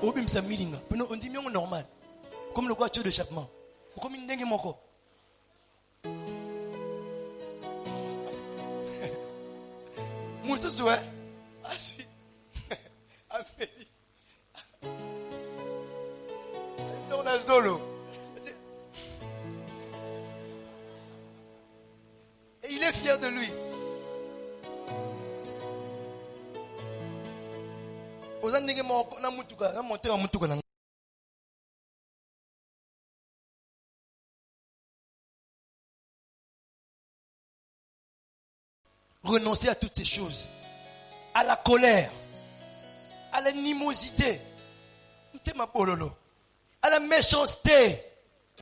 Au bim sa milinga. On dit mieux normal. Comme le quoi d'échappement. Au commis n'engue moko. Moussa souhait. Ah si. Amélie. On a solo. Et il est fier de lui. Renoncer à toutes ces choses, à la colère, à l'animosité, Ntema bololo. À la méchanceté.